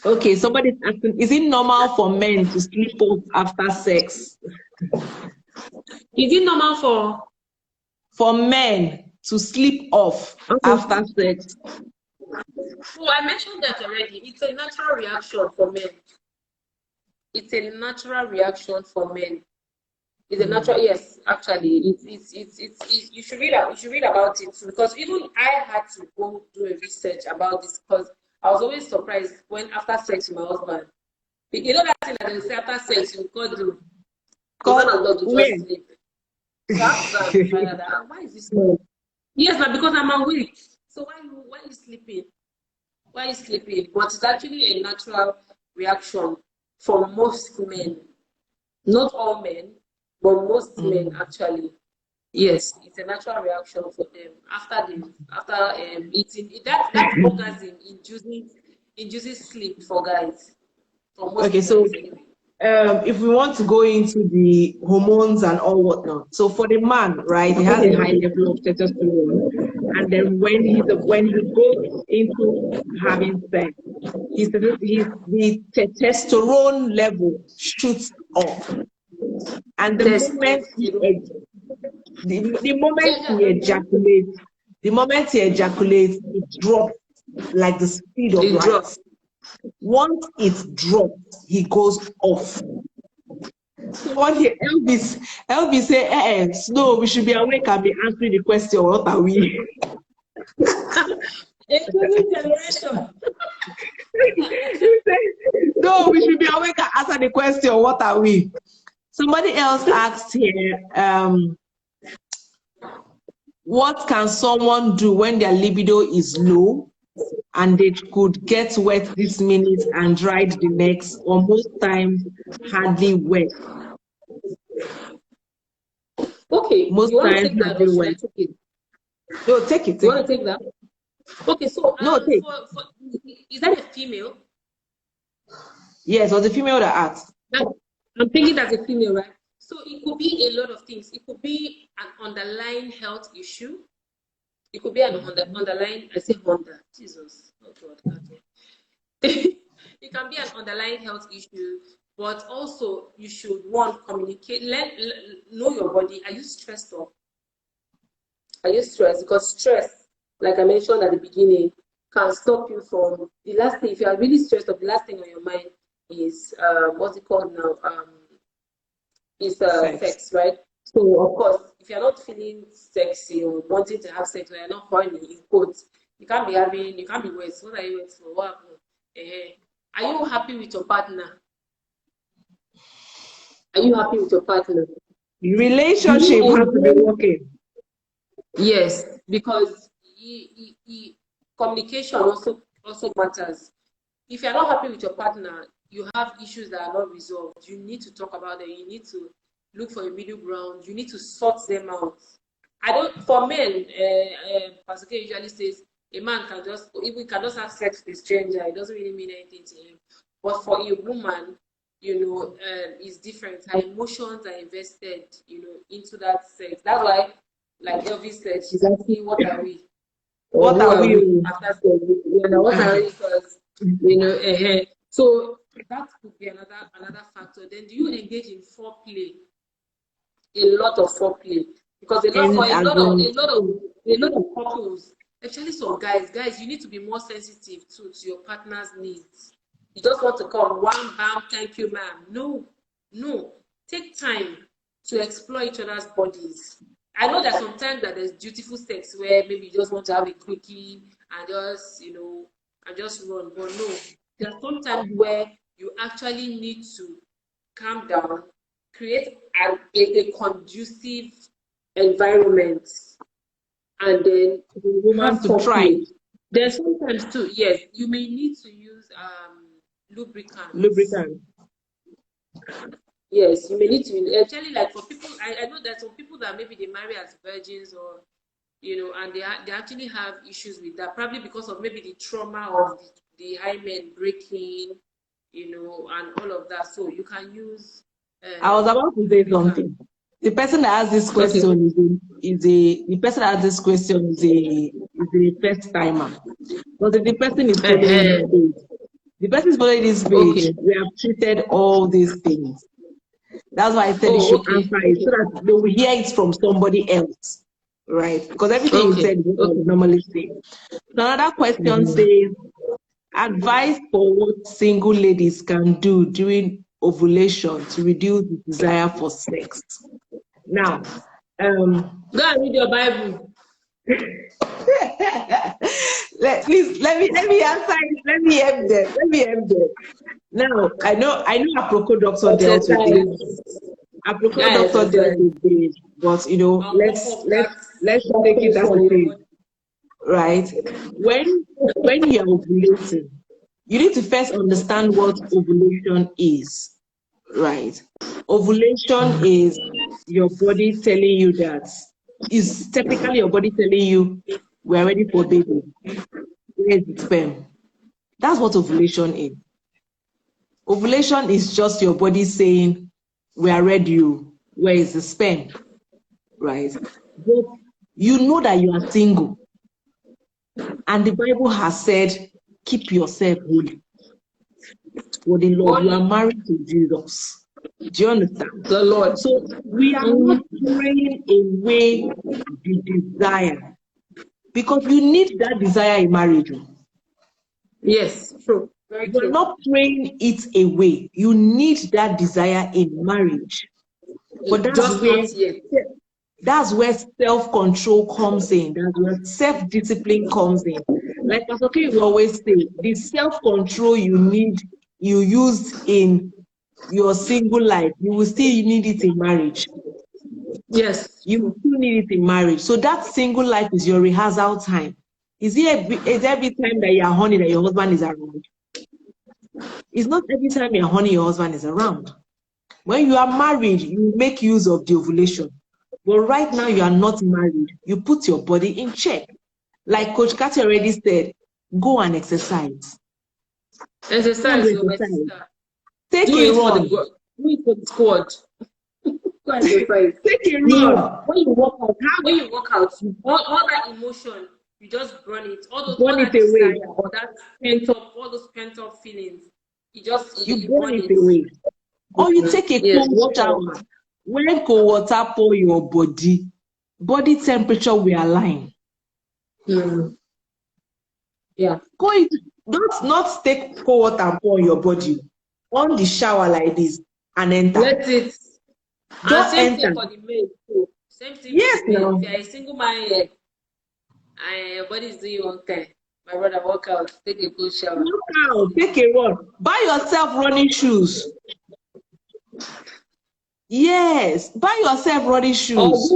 Okay, somebody's asking, is it normal for men to sleep off after sex? Is it normal for men to sleep off after sex? Well, I mentioned that already. It's a natural reaction for men. It's a natural reaction for men. It's a natural, yes, actually. You should read about it too, because even I had to go do a research about this because I was always surprised when after sex with my husband. You know that thing that they say after sex you go do, the man and dog will just When? sleep. So I have to go and find out that, why is this no? Yes, but because I'm awake. So why are you sleeping? Why are you sleeping? But it's actually a natural reaction for most men. Not all men, but most men actually. Yes, it's a natural reaction for them after eating. That orgasm induces sleep for guys. For most Okay, so guys anyway. if we want to go into the hormones and all whatnot, so for the man, right, he has a high level of testosterone, and then when he goes into having sex, the testosterone level shoots up, and the moment he ejaculates, it drops like the speed of It light. drops. Once it drops, he goes off. So what Elvis say, no, we should be awake and be answering the question, what are we? Including generation. He said, no, we should be awake and answer the question, what are we? Somebody else asked here, what can someone do when their libido is low and they could get wet this minute and dried the next, or most times hardly wet? Okay, Most you want to times take that hardly or should I wet. take it? No, take it. You want to take that? Okay, so No, take. for is that a female? Yes, it was the female that asked. I'm thinking that's a female, right? So it could be a lot of things. It could be an underlying health issue. It could be an underlying, I say Honda, Jesus, oh God, Cathy. It can be an underlying health issue, but also you should communicate, know your body. Are you stressed up? Are you stressed? Because stress, like I mentioned at the beginning, can stop you from the last thing. If you are really stressed up, the last thing on your mind is what's it called now? Is sex, right? So of course, if you're not feeling sexy or wanting to have sex, or you're not horny, in quotes, you can't be wet. What are you wet for? What happened? Are you happy with your partner? Are you happy with your partner? Relationship has to be working. Yes, because communication also matters. If you're not happy with your partner, you have issues that are not resolved. You need to talk about them. You need to look for a middle ground. You need to sort them out. For men, Pastor K usually says a man can just have sex with a stranger. It doesn't really mean anything to him. But for a woman, it's different. Her emotions are invested, into that sex. That's why, like Elvis said, she's asking, what are we? What are we? After sex? What are we? Because, so that could be another factor. Then do you engage in foreplay? A lot of foreplay, because a lot of couples, especially some guys, you need to be more sensitive to your partner's needs. You just want to come one bam, thank you, ma'am. No, take time to explore each other's bodies. I know that sometimes that there's dutiful sex where maybe you just want to have a quickie and just run, but no, there's sometimes where you actually need to calm down, create a conducive environment, and then the woman to try. There's sometimes too, yes, you may need to use lubricant. Yes, you may need to actually, like for people, I know that some people that maybe they marry as virgins, or and they actually have issues with that, probably because of maybe the trauma of the hymen breaking, and all of that. So you can use. I was about to say something. The person that asked this question is a first timer. But if the person is following this page, we have treated all these things. That's why I said you should answer it so that they will hear it from somebody else, right? Because everything you said is what I would normally say. Another question says, advice for what single ladies can do during ovulation to reduce the desire for sex. Now, Go and read your Bible. please let me answer it. Let me help them. Now, I know apropos doctor dealt with this. Apropos doctor dealt with this, but let's take it as it is. Right? When you're ovulating, you need to first understand what ovulation is. Right? Ovulation is your body telling you that. Is typically your body telling you we're ready for baby. Where's the sperm? That's what ovulation is. Ovulation is just your body saying we are ready. Where is the sperm? Right? But you know that you are single. And the Bible has said, keep yourself holy. For the Lord, you are married to Jesus. Do you understand? The Lord. So we are not throwing away the desire, because you need that desire in marriage. Yes, true. Very true. You're not throwing it away. You need that desire in marriage. But that's where self-control comes in. That's where self-discipline comes in. Like Pastor K will always say, the self-control you use in your single life, you will still need it in marriage. Yes. You will still need it in marriage. So that single life is your rehearsal time. Is every time that you are horny that your husband is around? It's not every time you're horny your husband is around. When you are married, you make use of the ovulation. But right now you are not married. You put your body in check. Like Coach Cathy already said, go and exercise. Exercise. Take a run. Do it for the squad. Go and exercise. Take a run. When you walk out, all that emotion, you just burn it. All that away. All that all those pent up feelings, you burn it away. Or you take a cold shower. When cold water pour your body temperature will align. Yeah. Don't not take cold water and pour your body on the shower like this and enter. Let it. Don't same enter. Thing for the maid too. Same thing. Yes, no. If you're a single man here, and your body is doing one thing, my brother, walk out, take a good shower. Walk out, take a run. Buy yourself running shoes. Yes, buy yourself running shoes.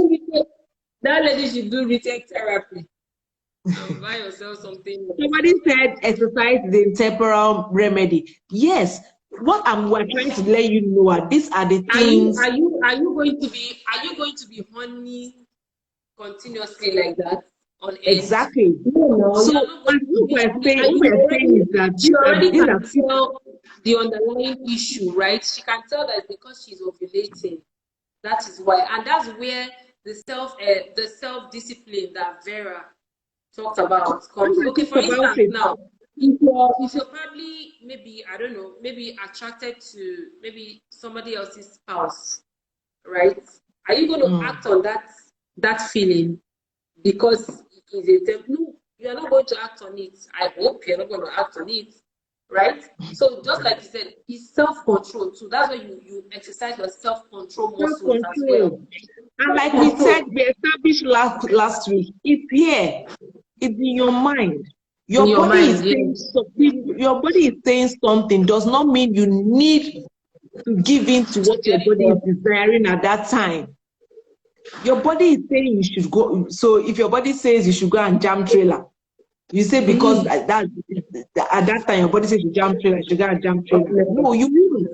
That lady should do retail therapy. Buy yourself something. Somebody said exercise is a temporal remedy. Yes. What we're trying to let you know, these are the things. Are you going to be honey continuously like that on edge? Exactly. So what we're saying is that she already can tell the underlying issue, right? She can tell that because she's ovulating. That is why, and that's where the self-discipline that Vera talked about comes. Okay, for instance, now if you're probably maybe attracted to maybe somebody else's spouse, right? Are you going to act on that feeling because it is a temp? No, you are not going to act on it. I hope you're not going to act on it, right? So just like you said, it's self-control too. That's why you exercise your self-control muscles as well. And like we said, we established last week, it's here. It's in your mind. Your body is saying something does not mean you need to give in to what your body is desiring at that time. Your body is saying you should go. So if your body says you should go and jam trailer, you say because at that time your body says you jam trailer, you should go and jam trailer. No, you will.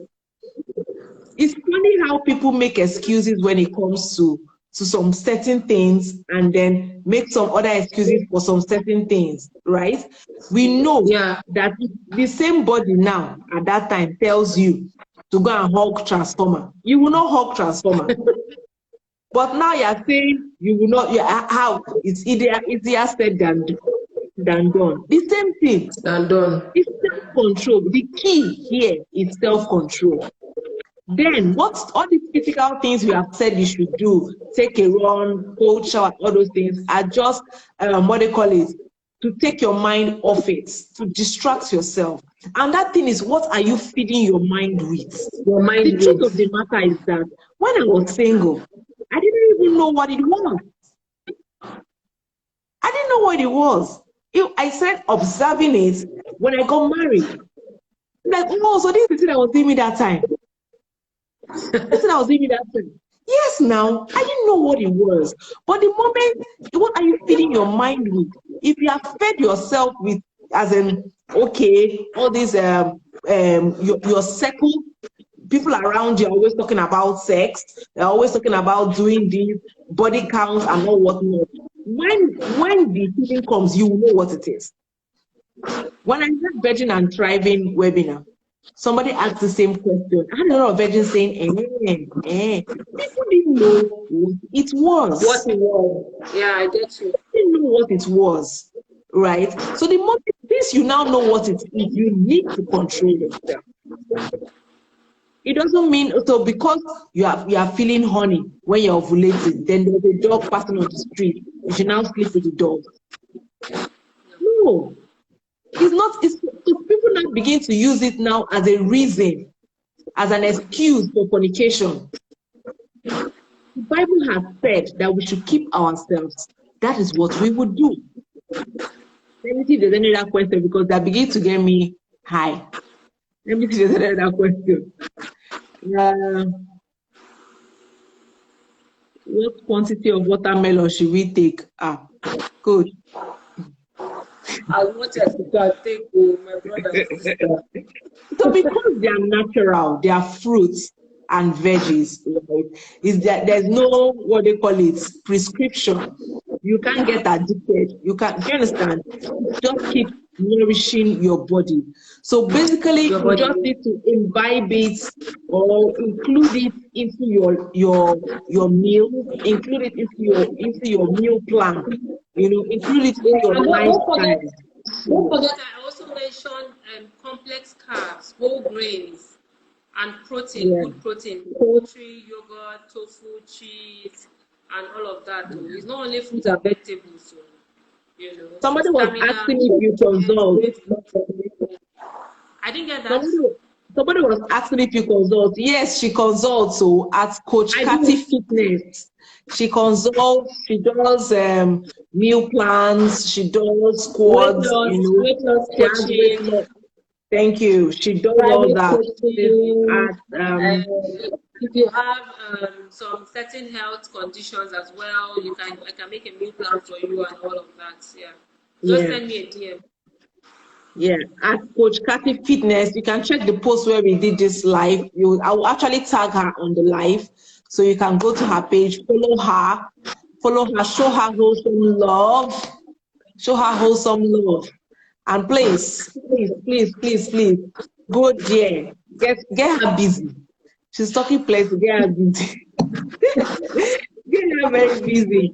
It's funny how people make excuses when it comes to some certain things and then make some other excuses for some certain things, right? We know that the same body now at that time tells you to go and hug transformer. You will not hug transformer. But now you're saying you will not, how it's easier said than done. The same thing. Than done. It's self-control. The key here is self-control. Then what's all these physical things we have said you should do, take a run, cold shower, all those things are just what they call it, to take your mind off it, to distract yourself. And that thing is, what are you feeding your mind with? The truth of the matter is that when I was single, I didn't even know what it was. I didn't know what it was. I started observing it when I got married. Like, oh, so this is the thing I was doing me that time. This is what I was doing me that time. Yes, now I didn't know what it was. But the moment, what are you feeding your mind with? If you have fed yourself with, as in, okay, all these your circle, people around you are always talking about sex. They're always talking about doing this, body counts, and all whatnot. When the feeling comes, you will know what it is. When I had Virgin and Thriving webinar, somebody asked the same question. I had a lot of virgins saying, People didn't know what it was. What it was. Yeah, I get you. They didn't know what it was, right? So the moment this you now know what it is, you need to control yourself. It doesn't mean so because you are feeling horny when you're ovulating, then there's a dog passing on the street. You should now sleep with the dog. No. It's not, it's people now begin to use it now as a reason, as an excuse for fornication. The Bible has said that we should keep ourselves. That is what we would do. Let me see if there's any other question because that begins to get me high. Let me see if there's any other question. What quantity of watermelon should we take? Good. As much as you can take, my brother and sister. So because they are natural, they are fruits and veggies, right? Is that there's no what they call it prescription. You can't get addicted. You can't. Do you understand? Just keep nourishing your body. So basically, you just need to imbibe it or include it into your meal. Include it into your meal plan. You know, include it in your lifestyle. Don't forget, I also mentioned complex carbs, whole grains, and protein, good protein, poultry, yogurt, tofu, cheese, and all of that. It's not only fruits and vegetables. So, you know. Somebody was asking if you consult. I didn't get that. Somebody was asking if you consult. Yes, she consults. So at Coach Cathy Fitness, she consults. She does meal plans. She does squats. Weight loss coaching. Thank you. She does all that. If you have some certain health conditions as well, I can make a meal plan for you and all of that. Yeah. Just send me a DM. Yeah, at Coach Cathy Fitness, you can check the post where we did this live. I will actually tag her on the live, so you can go to her page, follow her, show her wholesome love, and please, go there, get her busy. She's talking plenty, get her busy. Get her very busy.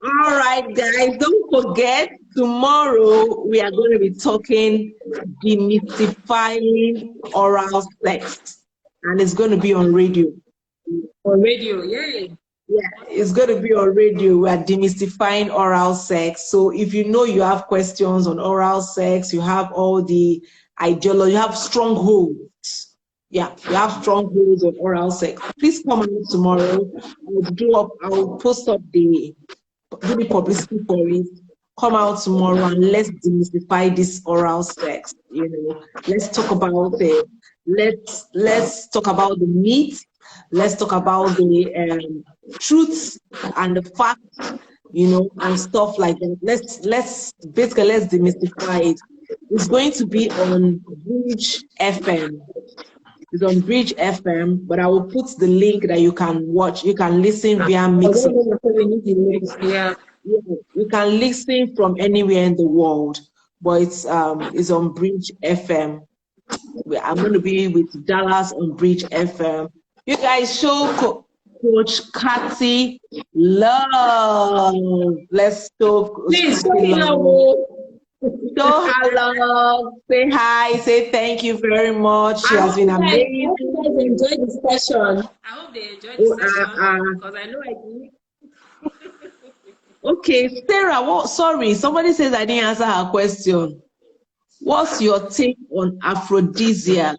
All right, guys, don't forget, tomorrow we are going to be talking demystifying oral sex, and it's going to be on radio. On radio, yay. Yeah, it's going to be on radio. We are demystifying oral sex. So if you know you have questions on oral sex, you have all the ideology, you have strongholds. Yeah, you have strongholds on oral sex. Please come out tomorrow. I'll post up do the publicity for it. Come out tomorrow and let's demystify this oral sex. You know, let's talk about it. Let's talk about the meat. Let's talk about the truths and the facts, you know, and stuff like that. Let's demystify it. It's going to be on Bridge FM. It's on Bridge FM, but I will put the link that you can watch. You can listen via Mixer. Yeah. You can listen from anywhere in the world, but it's on Bridge FM. I'm going to be with Dallas on Bridge FM. You guys show Coach Cathy love. Let's show Coach Cathy love. Show her love. Say hi. Say thank you very much. She has been amazing. I hope you guys enjoyed the session. I hope they enjoyed the session because I know I did. Okay, Sarah, sorry, somebody says I didn't answer her question. What's your take on aphrodisiacs?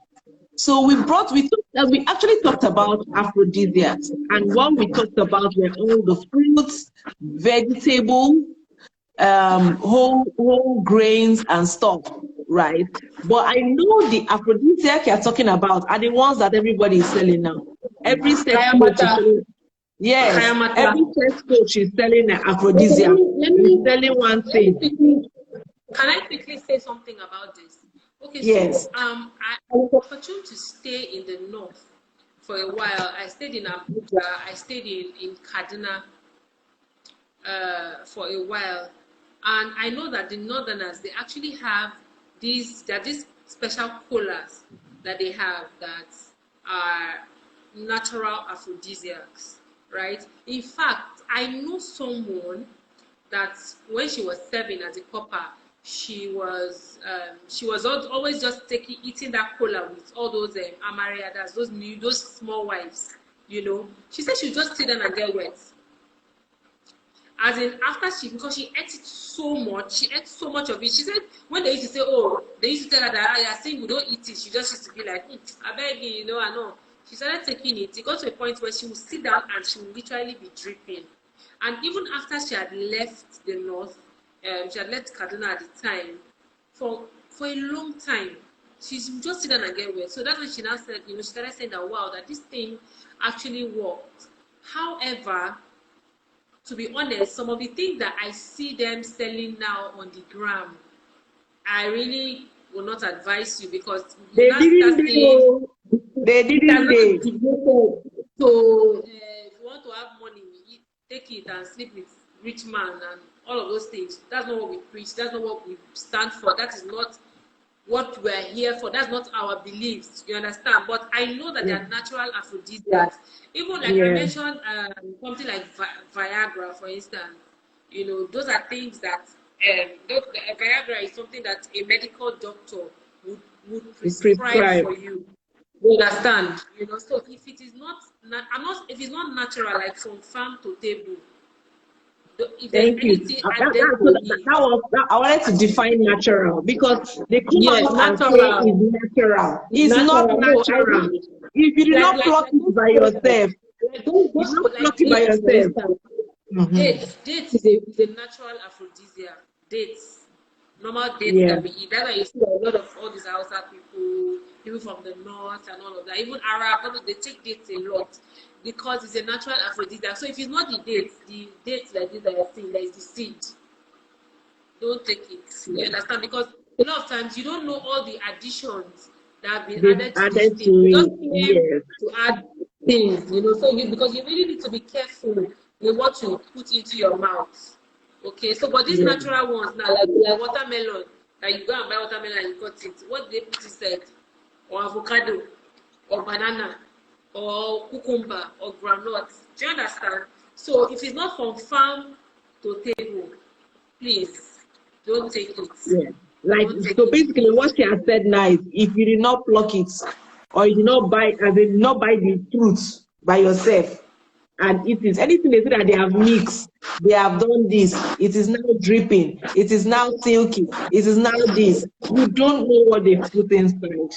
So we actually talked about aphrodisiacs, and what we talked about were all the fruits, vegetable, whole grains and stuff, right? But I know the aphrodisiac you're talking about are the ones that everybody is selling now. Every sex coach is selling. Yes, every sex coach is selling an aphrodisiac. He's selling one thing. Can I quickly say something about this? Okay, Yes. so I was opportune to stay in the north for a while. I stayed in Abuja, I stayed in Kaduna for a while. And I know that the northerners, they actually have these special colas that they have that are natural aphrodisiacs, right? In fact, I know someone that when she was serving as a copper, she was always just eating that cola with all those amariadas, those small wives, you know. She said she would just sit down and get wet. As in, because she ate it so much, she ate so much of it. She said when they used to say, oh, they used to tell her that you're saying we don't eat it, she just used to be like, I beg you, I know. She started taking it. It got to a point where she would sit down and she would literally be dripping. And even after she had left the north, she had left Kaduna at the time, for a long time, she would just sit down and get wet. So that's when she now said, she started saying that, wow, that this thing actually worked. However, to be honest, some of the things that I see them selling now on the gram, I really will not advise you, because they didn't. So if you want to have money, take it and sleep with rich man and all of those things. That's not what we preach. That's not what we stand for. That is not what we're here for. That's not our beliefs. You understand? But I know that they are natural aphrodisiacs. Even like I mentioned, something like Viagra, for instance. Those are things that Viagra is something that a medical doctor would prescribe for you. You understand? So if it is not, if it's not natural, like from farm to table. Thank you. I wanted to define natural, because they come out and say it's natural. It's not natural. If you do not pluck it by yourself, Dates is a natural aphrodisiac. Dates, normal dates that we eat. That's why you see a lot of all these Hausa people from the north and all of that. Even Arab, they take dates a lot, because it's a natural aphrodisiac. So if it's not the dates like this that you're seeing, there is the seed. Don't take it. You understand? Because a lot of times you don't know all the additions that have been added to this thing. You just came to add things, So because you really need to be careful with what you put into your mouth. Okay, so but these natural ones now, like watermelon, that you go and buy watermelon and you cut it. What they put inside, or avocado, or banana, or cucumber, or groundnut. Do you understand? So if it's not from farm to table, please don't take it. Yeah. Basically what she has said now is, if you did not pluck it, or you did not buy the fruits by yourself and it is anything they say that they have mixed, they have done this, it is now dripping, it is now silky, it is now this. You don't know what they put inside.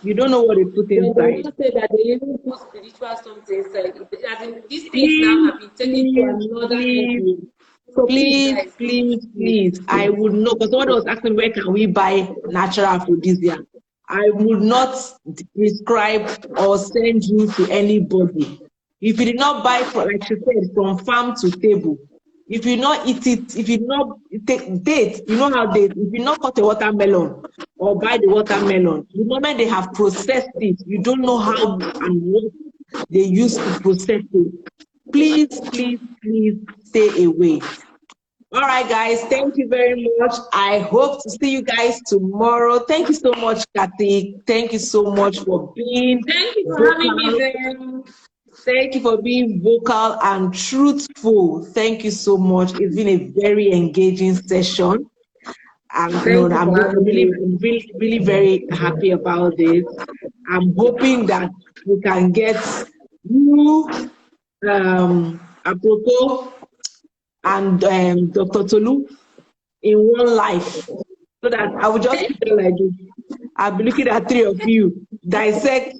You don't know what they put inside. They say that they even put spiritual something inside. As in, these things now have been taken to another level. So please, I would know, because someone was asking where can we buy natural aphrodisiac. I would not prescribe or send you to anybody. If you did not buy, like she said, from farm to table, if you not eat it, if you not take date, how if you not cut a watermelon or buy the watermelon, the moment they have processed it, you don't know how and what they use to process it. Please stay away. All right, guys, thank you very much. I hope to see you guys tomorrow. Thank you so much, Cathy. Thank you so much for being Thank you for having me there. Thank you for being vocal and truthful. Thank you so much. It's been a very engaging session. I'm really very happy about this. I'm hoping that we can get you, apropos, and Dr. Tolu in one life. So that I will just sit there like this. I'll be looking at three of you dissect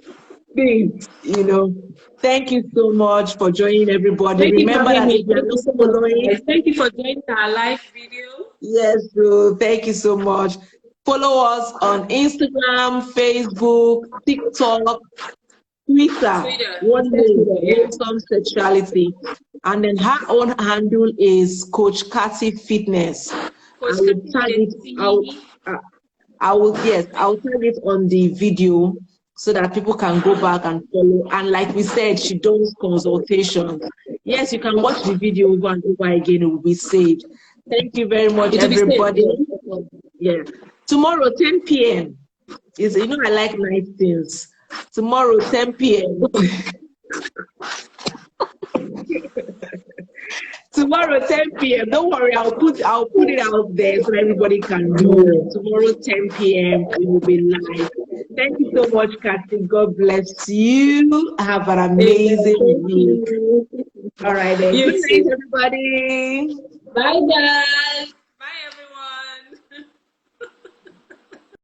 things, you know. Thank you so much for joining, everybody. Thank you for Remember having that me. if you're Thank you not so much, following, guys. Thank you for joining our live video. yes, so thank you so much. Follow us on Instagram, Facebook, TikTok, Twitter. One name, Wholesome Sexuality. And then her own handle is Coach Cathy Fitness. I will tag it. I'll tag it on the video so that people can go back and follow. And like we said, she does consultations. Yes, you can watch the video over and over again. It will be saved. Thank you very much, everybody. Yeah. Tomorrow, 10 p.m. is, you know, I like nice things. Tomorrow, 10 p.m. Tomorrow, 10 p.m. Don't worry, I'll put it out there so everybody can know. Tomorrow, 10 p.m. it will be live. Thank you so much, Cathy. God bless you. Have an amazing week. All right, then. Good night, everybody. Bye, guys.